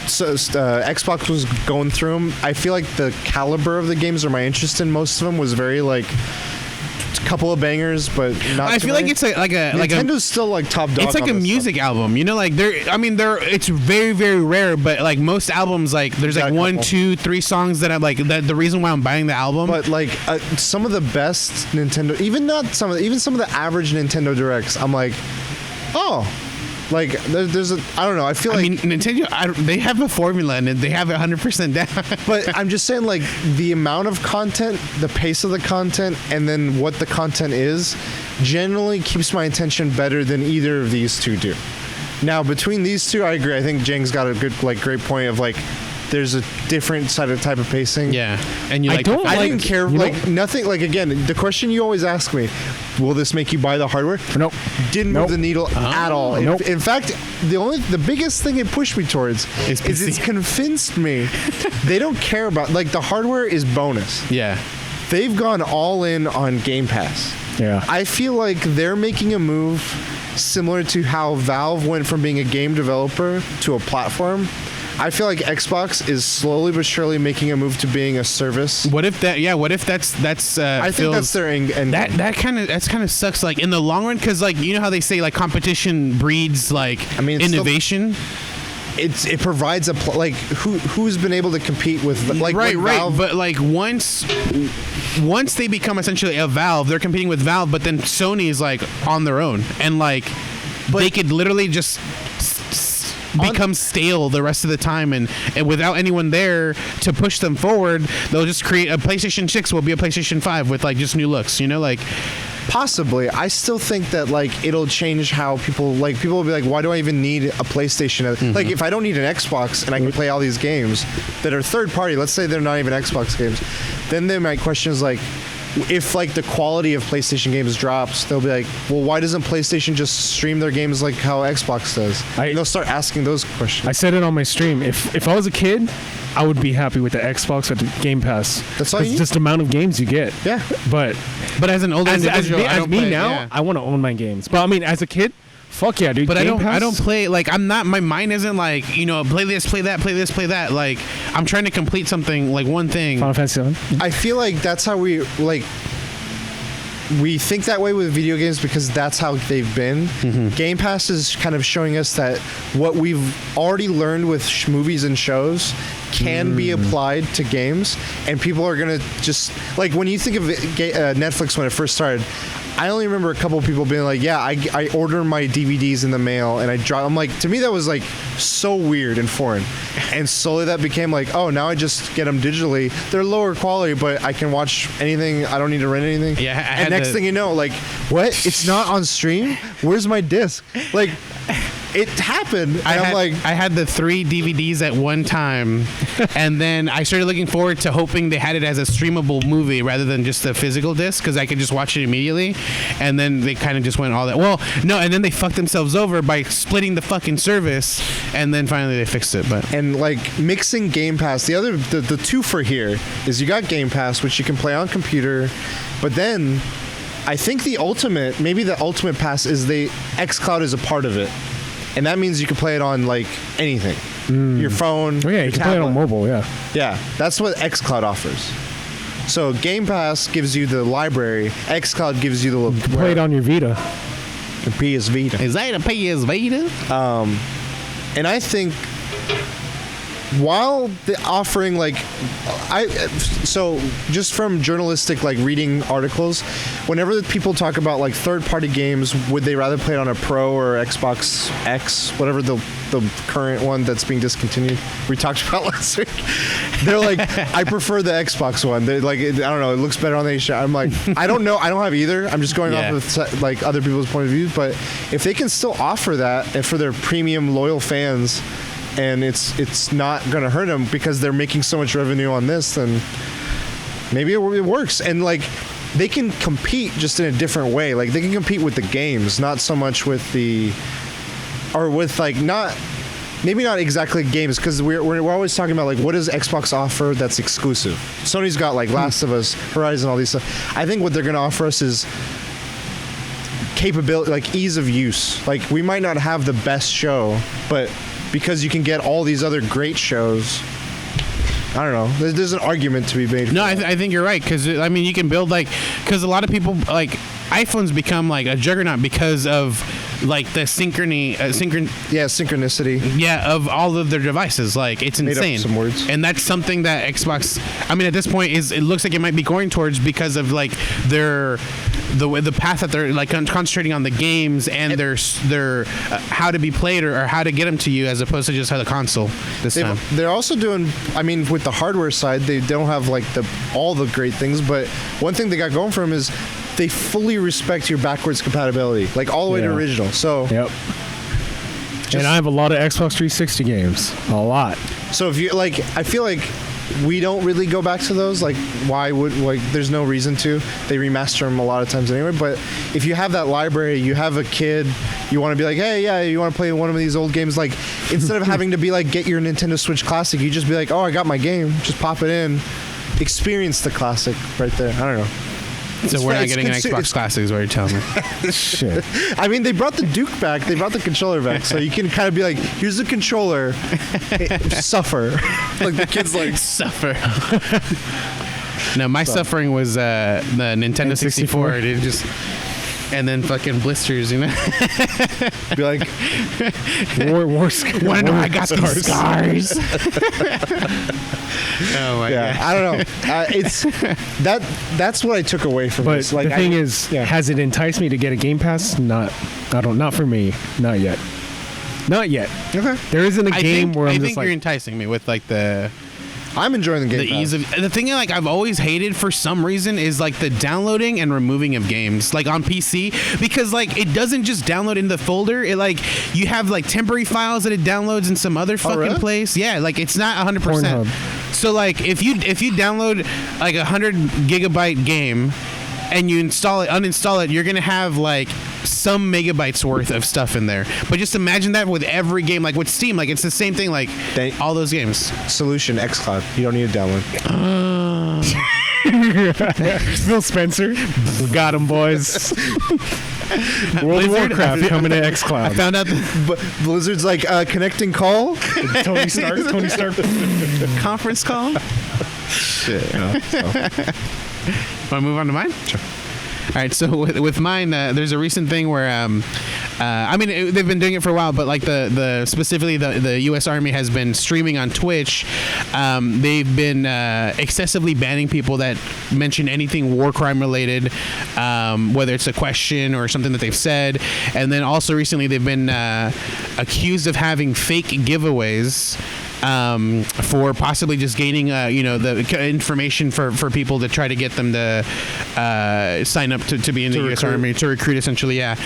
S1: So Xbox was going through them. I feel like the caliber of the games or my interest in most of them was very like a couple of bangers, but not.
S3: I feel like it's like a
S1: Nintendo's still like top dog.
S3: It's like a music album, you know, like it's very, very rare, but like most albums, like there's like 1, 2, 3 songs that I'm like that the reason why I'm buying the album.
S1: But like some of the best Nintendo, even some of the average Nintendo Directs, I'm like, oh. Like there's a I don't know. I feel like
S3: Nintendo they have a formula and they have it 100% down.
S1: But I'm just saying like the amount of content, the pace of the content, and then what the content is, generally keeps my attention better than either of these two do. Now between these two, I agree. I think Jang's got a good great point of like. There's a different type of pacing.
S3: Yeah, and you
S1: I didn't care. Like nothing. Like again, the question you always ask me: will this make you buy the hardware?
S2: Nope.
S1: Didn't move the needle at all.
S2: Nope.
S1: In fact, the biggest thing it pushed me towards is it's convinced me they don't care about like the hardware is bonus.
S3: Yeah,
S1: they've gone all in on Game Pass.
S2: Yeah,
S1: I feel like they're making a move similar to how Valve went from being a game developer to a platform. I feel like Xbox is slowly but surely making a move to being a service.
S3: What if that? Yeah. What if that's? I
S1: think that's their end.
S3: That kind of sucks. Like in the long run, because like you know how they say like competition breeds like innovation.
S1: It provides who's been able to compete with like
S3: right.
S1: Valve?
S3: But like once they become essentially a Valve, they're competing with Valve. But then Sony is like on their own, and like they could literally just become stale the rest of the time, and without anyone there to push them forward, they'll just create a PlayStation 6 will be a PlayStation 5 with like just new looks, you know, like
S1: possibly. I still think that like it'll change how people will be like, why do I even need a PlayStation? Like if I don't need an Xbox and I can play all these games that are third party, let's say they're not even Xbox games, then they might question is like, if like the quality of PlayStation games drops, they'll be like, well, why doesn't PlayStation just stream their games like how Xbox does? And they'll start asking those questions.
S2: I said it on my stream. If I was a kid, I would be happy with the Xbox with the Game Pass.
S1: That's all you need?
S2: Just the amount of games you get.
S1: Yeah.
S2: But
S3: as an older individual,
S2: I want to own my games. But I mean, as a kid, fuck yeah, dude.
S3: But I don't play, like, I'm not, my mind isn't like, you know, play this, play that, play this, play that. Like, I'm trying to complete something, like one thing.
S2: Final Fantasy VII.
S1: I feel like that's how we think that way with video games because that's how they've been. Game Pass is kind of showing us that what we've already learned with movies and shows can be applied to games, and people are going to just, like, when you think of Netflix when it first started, I only remember a couple of people being like, yeah, I order my DVDs in the mail and I drop. I'm like, to me that was like so weird and foreign, and slowly that became like, oh, now I just get them digitally. They're lower quality, but I can watch anything. I don't need to rent anything.
S3: Yeah,
S1: and next thing you know, like, what? It's not on stream? Where's my disc? Like, it happened. And I
S3: had the 3 DVDs at one time, and then I started looking forward to hoping they had it as a streamable movie rather than just a physical disc, because I could just watch it immediately. And then they kind of just went all that. Well, no, and then they fucked themselves over by splitting the fucking service, and then finally they fixed it. But
S1: and like mixing Game Pass, the twofer here is you got Game Pass, which you can play on computer, but then I think the ultimate pass is the xCloud is a part of it. And that means you can play it on like anything, your phone.
S2: Oh yeah, you can play it on mobile. Yeah.
S1: Yeah, that's what xCloud offers. So Game Pass gives you the library. xCloud gives you the.
S2: You can play it on your Vita.
S1: The PS Vita.
S3: Is that a PS Vita?
S1: And I think while the offering so just from journalistic like reading articles, whenever the people talk about like third-party games, would they rather play it on a Pro or Xbox X, whatever the current one that's being discontinued we talked about last week? They're like, I prefer the Xbox one. They're like, I don't know, it looks better on the HDR. I'm like, I don't know, I don't have either. I'm just going off of like other people's point of view. But if they can still offer that and for their premium loyal fans, and it's not going to hurt them because they're making so much revenue on this, then maybe it works. And like they can compete just in a different way. Like they can compete with the games, not so much with not maybe not exactly games, because we're always talking about like what does Xbox offer that's exclusive. Sony's got like Last of Us, Horizon, all these stuff. I think what they're going to offer us is capability, like ease of use. Like we might not have the best show, but because you can get all these other great shows, I don't know. There's an argument to be made.
S3: No, I think you're right, because I mean you can build like, because a lot of people like iPhones become like a juggernaut because of like the synchronicity of all of their devices. Like it's
S1: Made
S3: insane.
S1: up some words.
S3: And that's something that Xbox, I mean at this point it looks like it might be going towards, because of like the path that they're like concentrating on the games and their how to be played or how to get them to you, as opposed to just how the console this time.
S1: They're also doing, I mean, with the hardware side, they don't have like all the great things, but one thing they got going for them is they fully respect your backwards compatibility, like all the way to original. So
S2: yep. And I have a lot of Xbox 360 games, a lot.
S1: So if you like, I feel like we don't really go back to those. Like, why would, like, there's no reason to. They remaster them a lot of times anyway. But if you have that library, you have a kid, you want to be like, hey, yeah, you want to play one of these old games. Like, instead of having to be like, get your Nintendo Switch Classic, you just be like, oh, I got my game. Just pop it in. Experience the classic right there. I don't know.
S3: So we're not getting an Xbox Classic is what you're telling me.
S2: Shit.
S1: I mean, they brought the Duke back. They brought the controller back. So you can kind of be like, here's the controller. Suffer. Like the kid's like,
S3: suffer. No, my suffering was the Nintendo 64. Dude, just, and then fucking blisters, you know?
S1: Be like,
S2: War scars.
S3: Wanna know I got these scars? Oh my god!
S1: I don't know. It's that's what I took away from
S2: But
S1: this. Like,
S2: the thing is, has it enticed me to get a Game Pass? Not for me. Not yet. Not yet.
S1: Okay.
S2: There isn't a game where I'm
S3: I
S2: just
S3: think
S2: like,
S3: you're enticing me with like the
S1: I'm enjoying the game.
S3: ease of the thing. Like I've always hated for some reason is like the downloading and removing of games, like on PC, because like it doesn't just download in the folder. It like you have like temporary files that it downloads in some other fucking
S1: really?
S3: place. Yeah, like it's not 100%.
S2: Pornhub.
S3: So like if you download like 100 gigabyte game and you uninstall it, you're gonna have like some megabytes worth of stuff in there. But just imagine that with every game, like with Steam, like it's the same thing, like all those games.
S1: Solution xCloud. You don't need to download.
S2: Phil Spencer. We got him, boys. World of Warcraft coming to
S3: I
S2: xCloud.
S3: found out
S1: But Blizzard's like connecting call.
S2: Tony Stark.
S3: the conference call.
S1: Shit.
S3: Want to move on to mine? Sure. All right, so with mine, there's a recent thing where, I mean, they've been doing it for a while, but like specifically the U.S. Army has been streaming on Twitch. They've been excessively banning people that mention anything war crime related, whether it's a question or something that they've said. And then also recently they've been accused of having fake giveaways. For possibly just gaining, the information for people to try to get them to sign up to be in the U.S. Army, to recruit, essentially, yeah.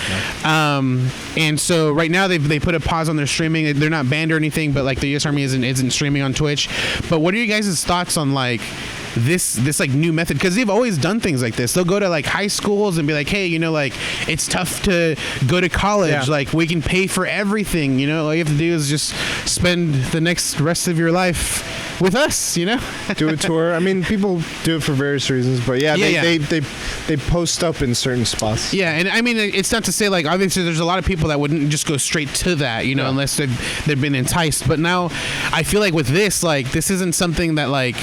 S3: And so right now they put a pause on their streaming. They're not banned or anything, but like the U.S. Army isn't streaming on Twitch. But what are you guys' thoughts on like this like new method? Because they've always done things like this. They'll go to like high schools and be like, hey, like it's tough to go to college.
S2: Yeah.
S3: Like we can pay for everything. All you have to do is just spend the rest of your life with us.
S1: Do a tour. I mean, people do it for various reasons, but they post up in certain spots.
S3: Yeah, and I mean, it's not to say like obviously there's a lot of people that wouldn't just go straight to that, unless they've been enticed. But now I feel like with this, like this isn't something that like.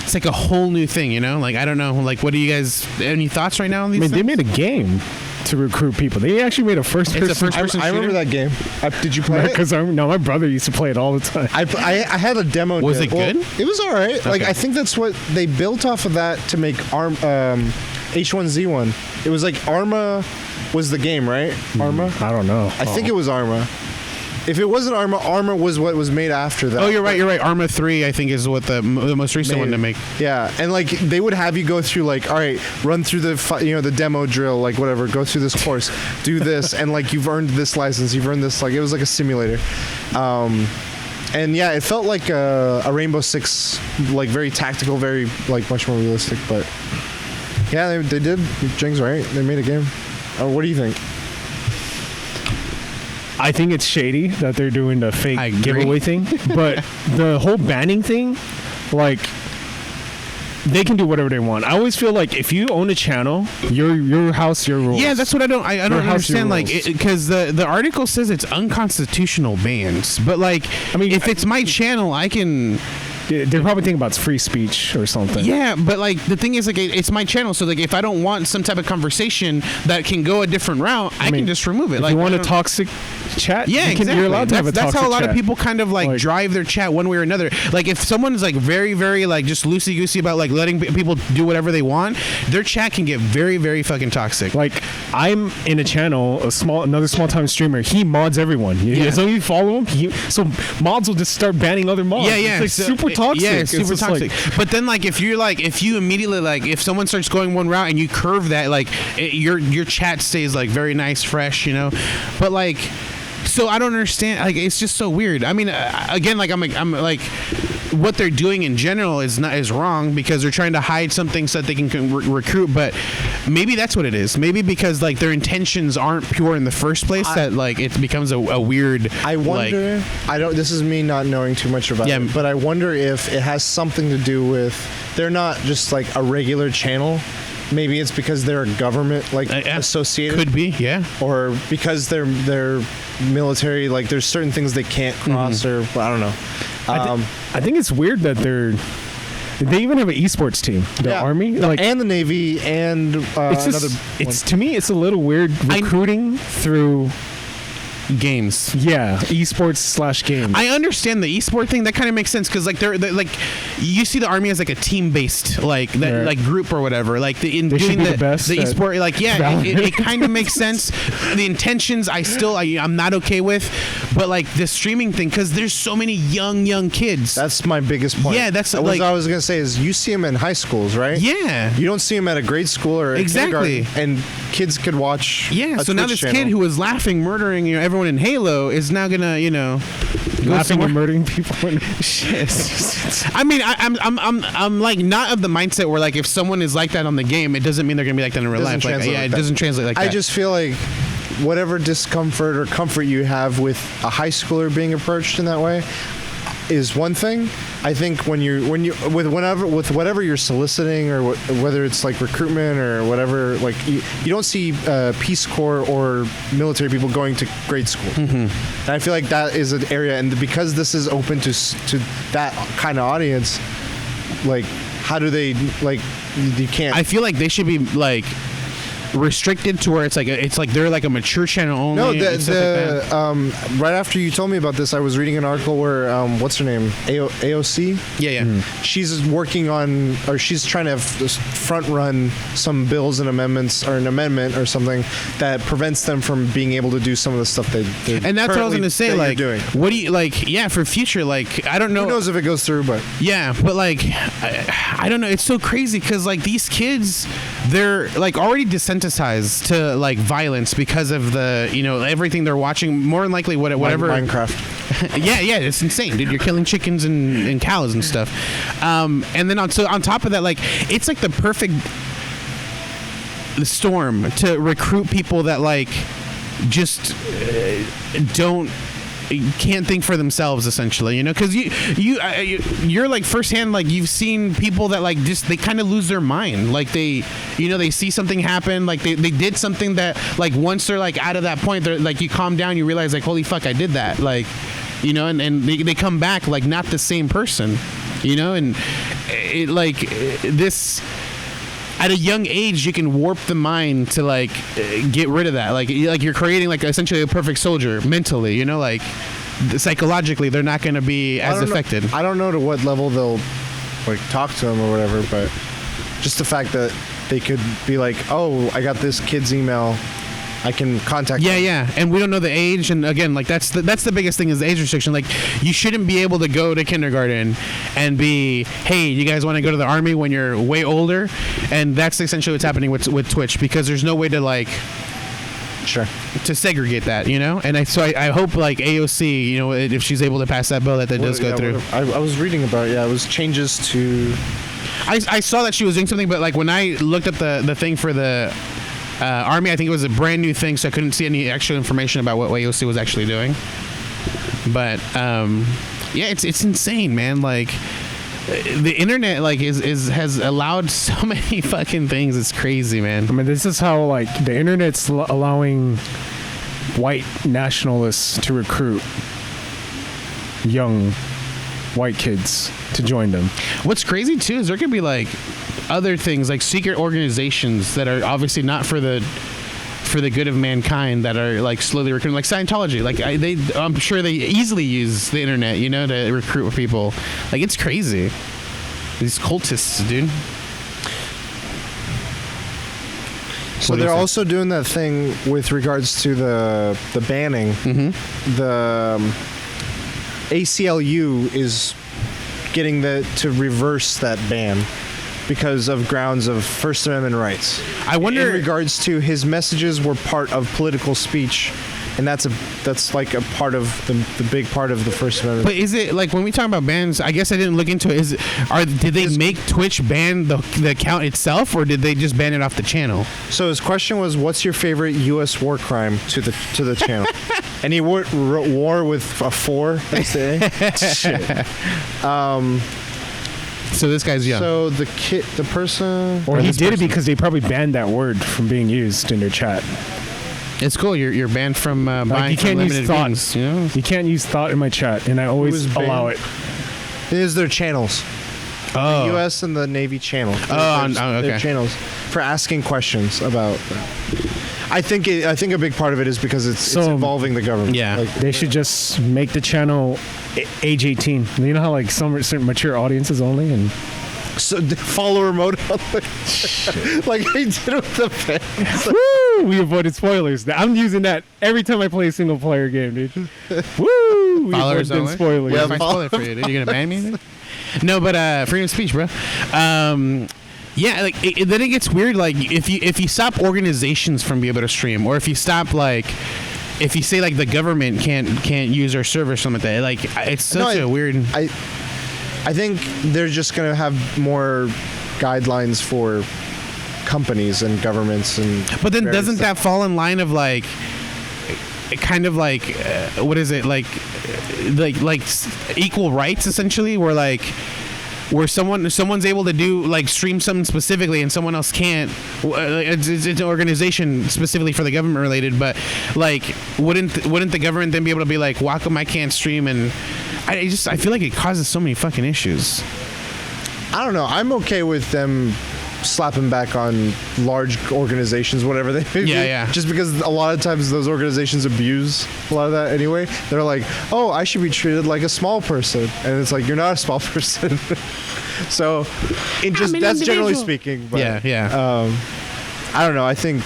S3: It's like a whole new thing, Like I don't know. Like, what do you guys? Any thoughts right now on these?
S2: I mean,
S3: things?
S2: they made a game to recruit people. They actually made a first-person.
S3: It's a first-person
S1: I remember that game. Did you play it?
S2: Because my brother used to play it all the time.
S1: I had a demo.
S3: Was it good?
S1: It was all right. Like
S3: Okay.
S1: I think that's what they built off of that to make H1Z1. It was like Arma was the game, right? Arma.
S2: I don't know.
S1: I think it was Arma. If it wasn't Arma was what was made after that.
S3: Oh, you're right. Arma 3, I think, is what the most recent one to make.
S1: Yeah, and like they would have you go through like, all right, run through the demo drill, like whatever, go through this course, do this, and like you've earned this license, you've earned this, like it was like a simulator. And yeah, it felt like a Rainbow Six, like very tactical, very like much more realistic. But yeah, they did. Jing's right. They made a game. What do you think?
S2: I think it's shady that they're doing the
S3: I
S2: fake
S3: agree.
S2: giveaway thing, but the whole banning thing, like, they can do whatever they want. I always feel like if you own a channel, your house, your rules.
S3: Yeah, that's what I don't
S2: house, your
S3: understand. Like,
S2: rules.
S3: because the article says it's unconstitutional bans, but like, I mean, if it's my channel, I can.
S2: They're probably thinking about free speech or something.
S3: Yeah, but like the thing is, like, it's my channel, so like if I don't want some type of conversation that can go a different route, I can just remove it.
S2: If
S3: like,
S2: you want
S3: I
S2: a
S3: don't-
S2: toxic chat,
S3: Yeah,
S2: you're
S3: exactly.
S2: allowed to have a
S3: That's
S2: toxic
S3: how a lot
S2: chat.
S3: of people kind of like drive their chat one way or another. Like if someone's like very, very like just loosey goosey about like letting people do whatever they want, their chat can get very, very fucking toxic.
S2: Like, I'm in a channel, another small time streamer. He mods everyone.
S3: Yeah.
S2: As long as you follow him, so mods will just start banning other mods.
S3: Yeah,
S2: It's like super toxic.
S3: Yeah,
S2: It's
S3: super
S2: just
S3: toxic.
S2: like-
S3: But then, like, if you immediately like, if someone starts going one route and you curve that, like, your chat stays like very nice, fresh, you know. But like, so I don't understand. Like, it's just so weird. I mean, again, like, I'm like, what they're doing in general is wrong because they're trying to hide something so that they can recruit. But maybe that's what it is. Maybe because like their intentions aren't pure in the first place, that like it becomes a weird.
S1: I wonder. I don't. This is me not knowing too much about
S3: Yeah.
S1: it, but I wonder if it has something to do with they're not just like a regular channel. Maybe it's because they're a government like associated.
S3: Could be, yeah.
S1: Or because they're military. Like there's certain things they can't cross, or I don't know.
S2: I think it's weird that they even have an esports team, the Army, like,
S1: and the Navy, and
S2: it's
S1: another.
S2: just, it's to me, it's a little weird recruiting through
S3: Games.
S2: Yeah, esports / games.
S3: I understand the esport thing. That kind of makes sense because like they're like, you see the Army as like a team based like that, like group or whatever. Like in
S2: They
S3: doing
S2: should be the best at
S3: esport, like it kind of makes sense. The intentions I'm not okay with, but like the streaming thing because there's so many young kids.
S1: That's my biggest point.
S3: Yeah, that's
S1: what
S3: like
S1: I was gonna say is you see them in high schools, right?
S3: Yeah,
S1: you don't see them at a grade school or a
S3: exactly,
S1: and kids could watch.
S3: Yeah, so now this
S1: channel.
S3: kid who was laughing, murdering everyone in Halo is now gonna
S2: laughing and murdering people.
S3: Shit. I mean, I'm like not of the mindset where like if someone is like that on the game, it doesn't mean they're gonna be like that in real life. Like, it doesn't translate like that.
S1: I just feel like whatever discomfort or comfort you have with a high schooler being approached in that way is one thing. I think when you with whatever you're soliciting or whether it's like recruitment or whatever, like you don't see Peace Corps or military people going to grade school. And I feel like that is an area, and because this is open to that kind of audience, like how do they like you can't.
S3: I feel like they should be like restricted to where it's like they're like a mature channel only.
S1: No, right after you told me about this, I was reading an article where what's her name, AOC.
S3: Yeah.
S1: She's working on, or she's trying to front run some bills and amendments, or an amendment or something that prevents them from being able to do some of the stuff they're
S3: and that's what I was gonna say. Like,
S1: doing.
S3: what do you like? Yeah, for future, like I don't know.
S1: Who knows if it goes through, but
S3: yeah, but like I don't know. It's so crazy because like these kids, they're like already desensitized to like violence because of the everything they're watching. More than likely, whatever
S1: Minecraft.
S3: yeah, it's insane, dude. You're killing chickens and cows and stuff. And then on top of that, like it's like the perfect storm to recruit people that like just can't think for themselves, essentially, because you're like firsthand, like you've seen people that like just they kind of lose their mind, like they see something happen, like they did something that like once they're like out of that point, they're like you calm down, you realize like holy fuck, I did that, like and they come back like not the same person, and it like this. At a young age, you can warp the mind to like get rid of that. Like you're creating like essentially a perfect soldier mentally. Like psychologically, they're not going to be as affected.
S1: I don't know to what level they'll like talk to them or whatever, but just the fact that they could be like, "Oh, I got this kid's email. I can contact."
S3: Yeah, and we don't know the age, and again, like that's the biggest thing is the age restriction. Like you shouldn't be able to go to kindergarten and be, hey, you guys want to go to the Army when you're way older, and that's essentially what's happening with Twitch because there's no way to like.
S1: Sure.
S3: To segregate that, and I hope like AOC, if she's able to pass that bill, that does go through.
S1: I was reading about it was changes to.
S3: I saw that she was doing something, but like when I looked at the thing for the Army, I think it was a brand new thing, so I couldn't see any actual information about what AOC was actually doing. But yeah, it's insane, man. Like the internet, like has allowed so many fucking things. It's crazy, man.
S2: I mean, this is how like the internet's allowing white nationalists to recruit young white kids to join them.
S3: What's crazy too is there could be like other things, like secret organizations that are obviously not for the good of mankind, that are like slowly recruiting, like Scientology. Like I'm sure they easily use the internet, you know, to recruit people. Like it's crazy. These cultists, dude.
S1: So they're also doing that thing with regards to the banning.
S3: Mm-hmm.
S1: The ACLU is getting to reverse that ban because of grounds of First Amendment rights.
S3: I wonder,
S1: in regards to his messages were part of political speech, and that's like a part of the big part of the First Amendment.
S3: but is it like when we talk about bans? I guess I didn't look into it. Did they make Twitch ban the account itself, or did they just ban it off the channel?
S1: So his question was, "What's your favorite U.S. war crime?" to the channel, and he wrote war with a 4 next to it.
S3: So this guy's young.
S1: So the person,
S2: Or he did it because they probably banned that word from being used in their chat.
S3: It's cool. You're banned from buying
S2: you can't use
S3: unlimited
S2: thought.
S3: things, you know?
S2: You can't use thought in my chat, and I always allow it.
S1: It is their channels.
S3: Oh.
S1: The U.S. and the Navy channel.
S3: Okay.
S1: Their channels for asking questions about that. I think a big part of it is because it's involving the government.
S3: Yeah.
S1: Like,
S2: They should just make the channel age 18. You know how like some certain mature audiences only, and
S1: so follower mode. Like they did with the fans.
S2: woo, we avoided spoilers. I'm using that every time I play a single player game, dude. Woo, we
S3: Followers
S2: avoided
S3: only?
S2: spoilers.
S3: What if I spoil it for you, dude? You gonna ban me? Dude? No, but freedom of speech, bro. Yeah, like then it gets weird. Like if you stop organizations from being able to stream, or if you stop if you say like the government can't use our server or something like that, like it's such a weird.
S1: I think they're just gonna have more guidelines for companies and governments and.
S3: But then doesn't that fall in line of like, kind of like, what is it like equal rights essentially, where someone's able to do like stream something specifically and someone else can't. It's an organization specifically for the government related, but like wouldn't the government then be able to be like, why come I can't stream? And I feel like it causes so many fucking issues.
S1: I don't know. I'm okay with them slapping back on large organizations, whatever they may be.
S3: Yeah.
S1: Just because a lot of times those organizations abuse a lot of that anyway. They're like, oh, I should be treated like a small person. And it's like, you're not a small person. So that's generally speaking. But,
S3: Yeah.
S1: I don't know. I think,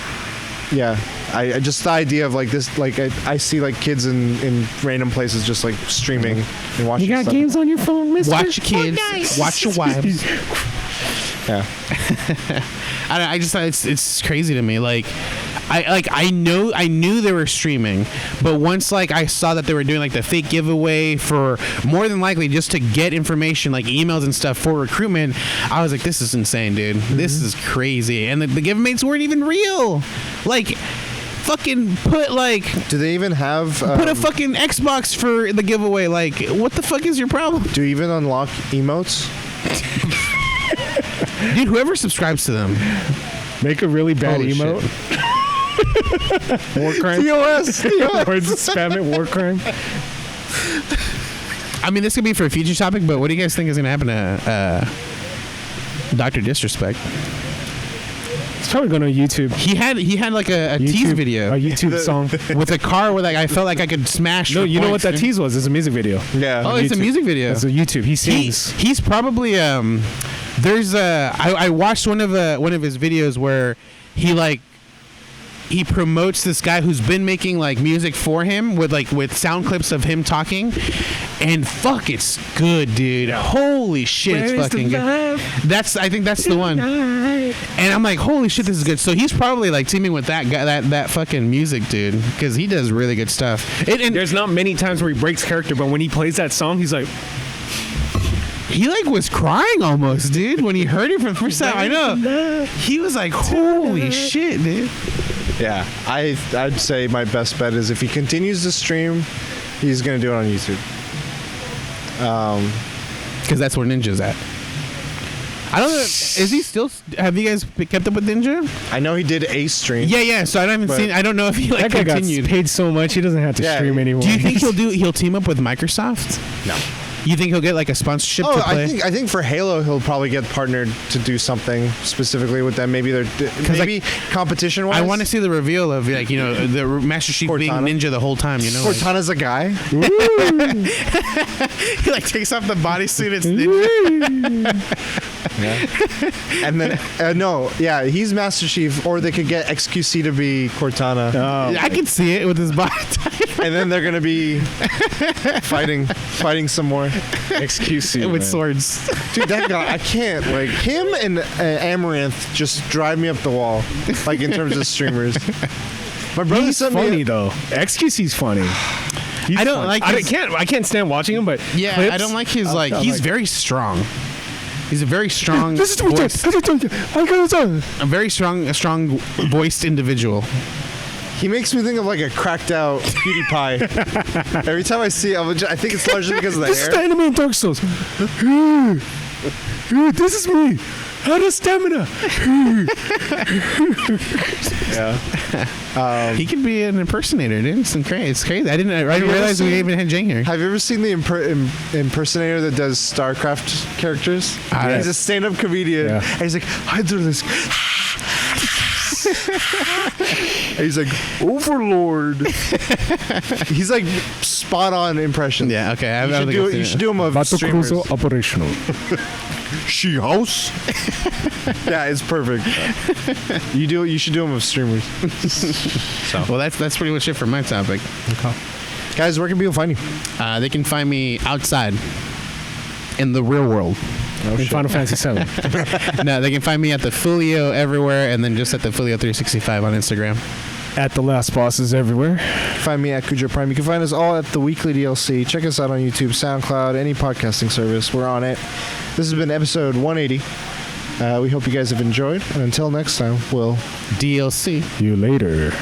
S1: yeah. I just the idea of like this, like I see like kids in random places just like streaming and watching.
S2: You got
S1: stuff.
S2: games on your phone, mister?
S3: Watch your kids. Watch your wives.
S1: Yeah.
S3: I just it's crazy to me. Like I knew they were streaming, but once like I saw that they were doing like the fake giveaway for more than likely just to get information like emails and stuff for recruitment, I was like, this is insane, dude. This is crazy. And the giveaways weren't even real. Like fucking put like
S1: do they even have
S3: put a fucking Xbox for the giveaway? Like what the fuck is your problem?
S1: do you even unlock emotes?
S3: Dude, whoever subscribes to them,
S2: Make a really bad
S1: Holy
S2: emote. War crime.
S1: TOS.
S2: Or just spam it, war crime.
S3: I mean, this could be for a future topic, but what do you guys think is gonna happen to Dr. Disrespect?
S2: It's probably going on YouTube.
S3: He had like a tease video
S2: A YouTube song.
S3: with a car where like I felt like I could smash.
S2: No,
S3: for
S2: you know what
S3: points,
S2: that
S3: dude.
S2: tease was? It's a music video.
S1: Yeah.
S3: Oh, it's a
S2: YouTube.
S3: music video.
S2: It's a YouTube. He sings.
S3: He's probably there's I watched one of his videos where he promotes this guy who's been making like music for him with sound clips of him talking, and fuck, it's good, dude. Holy shit, it's fucking good. I think that's the one. And I'm like, holy shit, this is good. So he's probably like teaming with that guy, that fucking music dude, because he does really good stuff. And
S2: There's not many times where he breaks character, but when he plays that song, he's like,
S3: He like was crying almost, dude, when he heard it for the first time. I know. He was like, "Holy shit, dude!"
S1: Yeah, I'd say my best bet is if he continues to stream, he's gonna do it on YouTube.
S3: Because that's where Ninja's at. I don't know. Is he still? Have you guys kept up with Ninja?
S1: I know he did a stream.
S3: Yeah. So I haven't seen. I don't know if he like
S2: That guy got
S3: continued.
S2: paid so much he doesn't have to
S1: Yeah.
S2: stream anymore.
S3: Do you think he'll team up with Microsoft?
S1: No.
S3: You think he'll get like a sponsorship to play?
S1: I think for Halo he'll probably get partnered to do something specifically with them. Maybe maybe competition wise.
S3: I want to see the reveal of like the Master Chief being
S1: Cortana?
S3: Ninja the whole time. You know, like,
S1: Cortana's a guy.
S3: he like takes off the bodysuit. It's Ninja.
S1: And then he's Master Chief, or they could get XQC to be Cortana,
S3: I can see it with his body type.
S1: and then they're gonna be fighting some more.
S2: XQC
S3: with
S2: man.
S3: swords.
S1: Dude, that guy, I can't, like, him and Amaranth just drive me up the wall, like, in terms of streamers. My brother
S2: He's
S1: sent
S2: funny
S1: me
S2: though. XQC's funny. He's
S3: I don't
S2: funny.
S3: like
S2: I
S3: his-
S2: can't stand watching him, but
S3: Yeah,
S2: clips,
S3: I don't like his
S2: I
S3: he's
S2: like-
S3: very strong. He's a very strong
S2: This is what
S3: voiced, a very strong voiced individual.
S1: he makes me think of, like, a cracked out PewDiePie. Every time I see him, I think it's largely because of the
S2: This is the
S1: hair.
S2: enemy in Dark Souls. This is me. Out of stamina.
S1: Yeah.
S3: He could be an impersonator, dude. It's crazy. I didn't realize we even had Jang here.
S1: Have you ever seen the impersonator that does StarCraft characters? He's a stand-up comedian.
S2: Yeah.
S1: And he's like, I do this. And he's like, Overlord. He's like spot on impressions.
S3: Yeah, okay.
S1: You should do him of
S2: Bato
S1: streamers.
S2: Cruzo operational.
S1: She house. Yeah, it's perfect. You should do them of streamers.
S3: Well, that's pretty much it for my topic.
S1: Guys, where can people find you?
S3: They can find me outside in the real world.
S2: In Final Fantasy VII.
S3: No, they can find me at the Fulio everywhere, and then just at the Fulio 365 on Instagram.
S2: At the last bosses everywhere.
S1: Find me at Cujo Prime. You can find us all at the Weekly DLC. Check us out on YouTube, SoundCloud, any podcasting service. We're on it. This has been episode 180. We hope you guys have enjoyed, and until next time, we'll
S3: DLC.
S2: You later.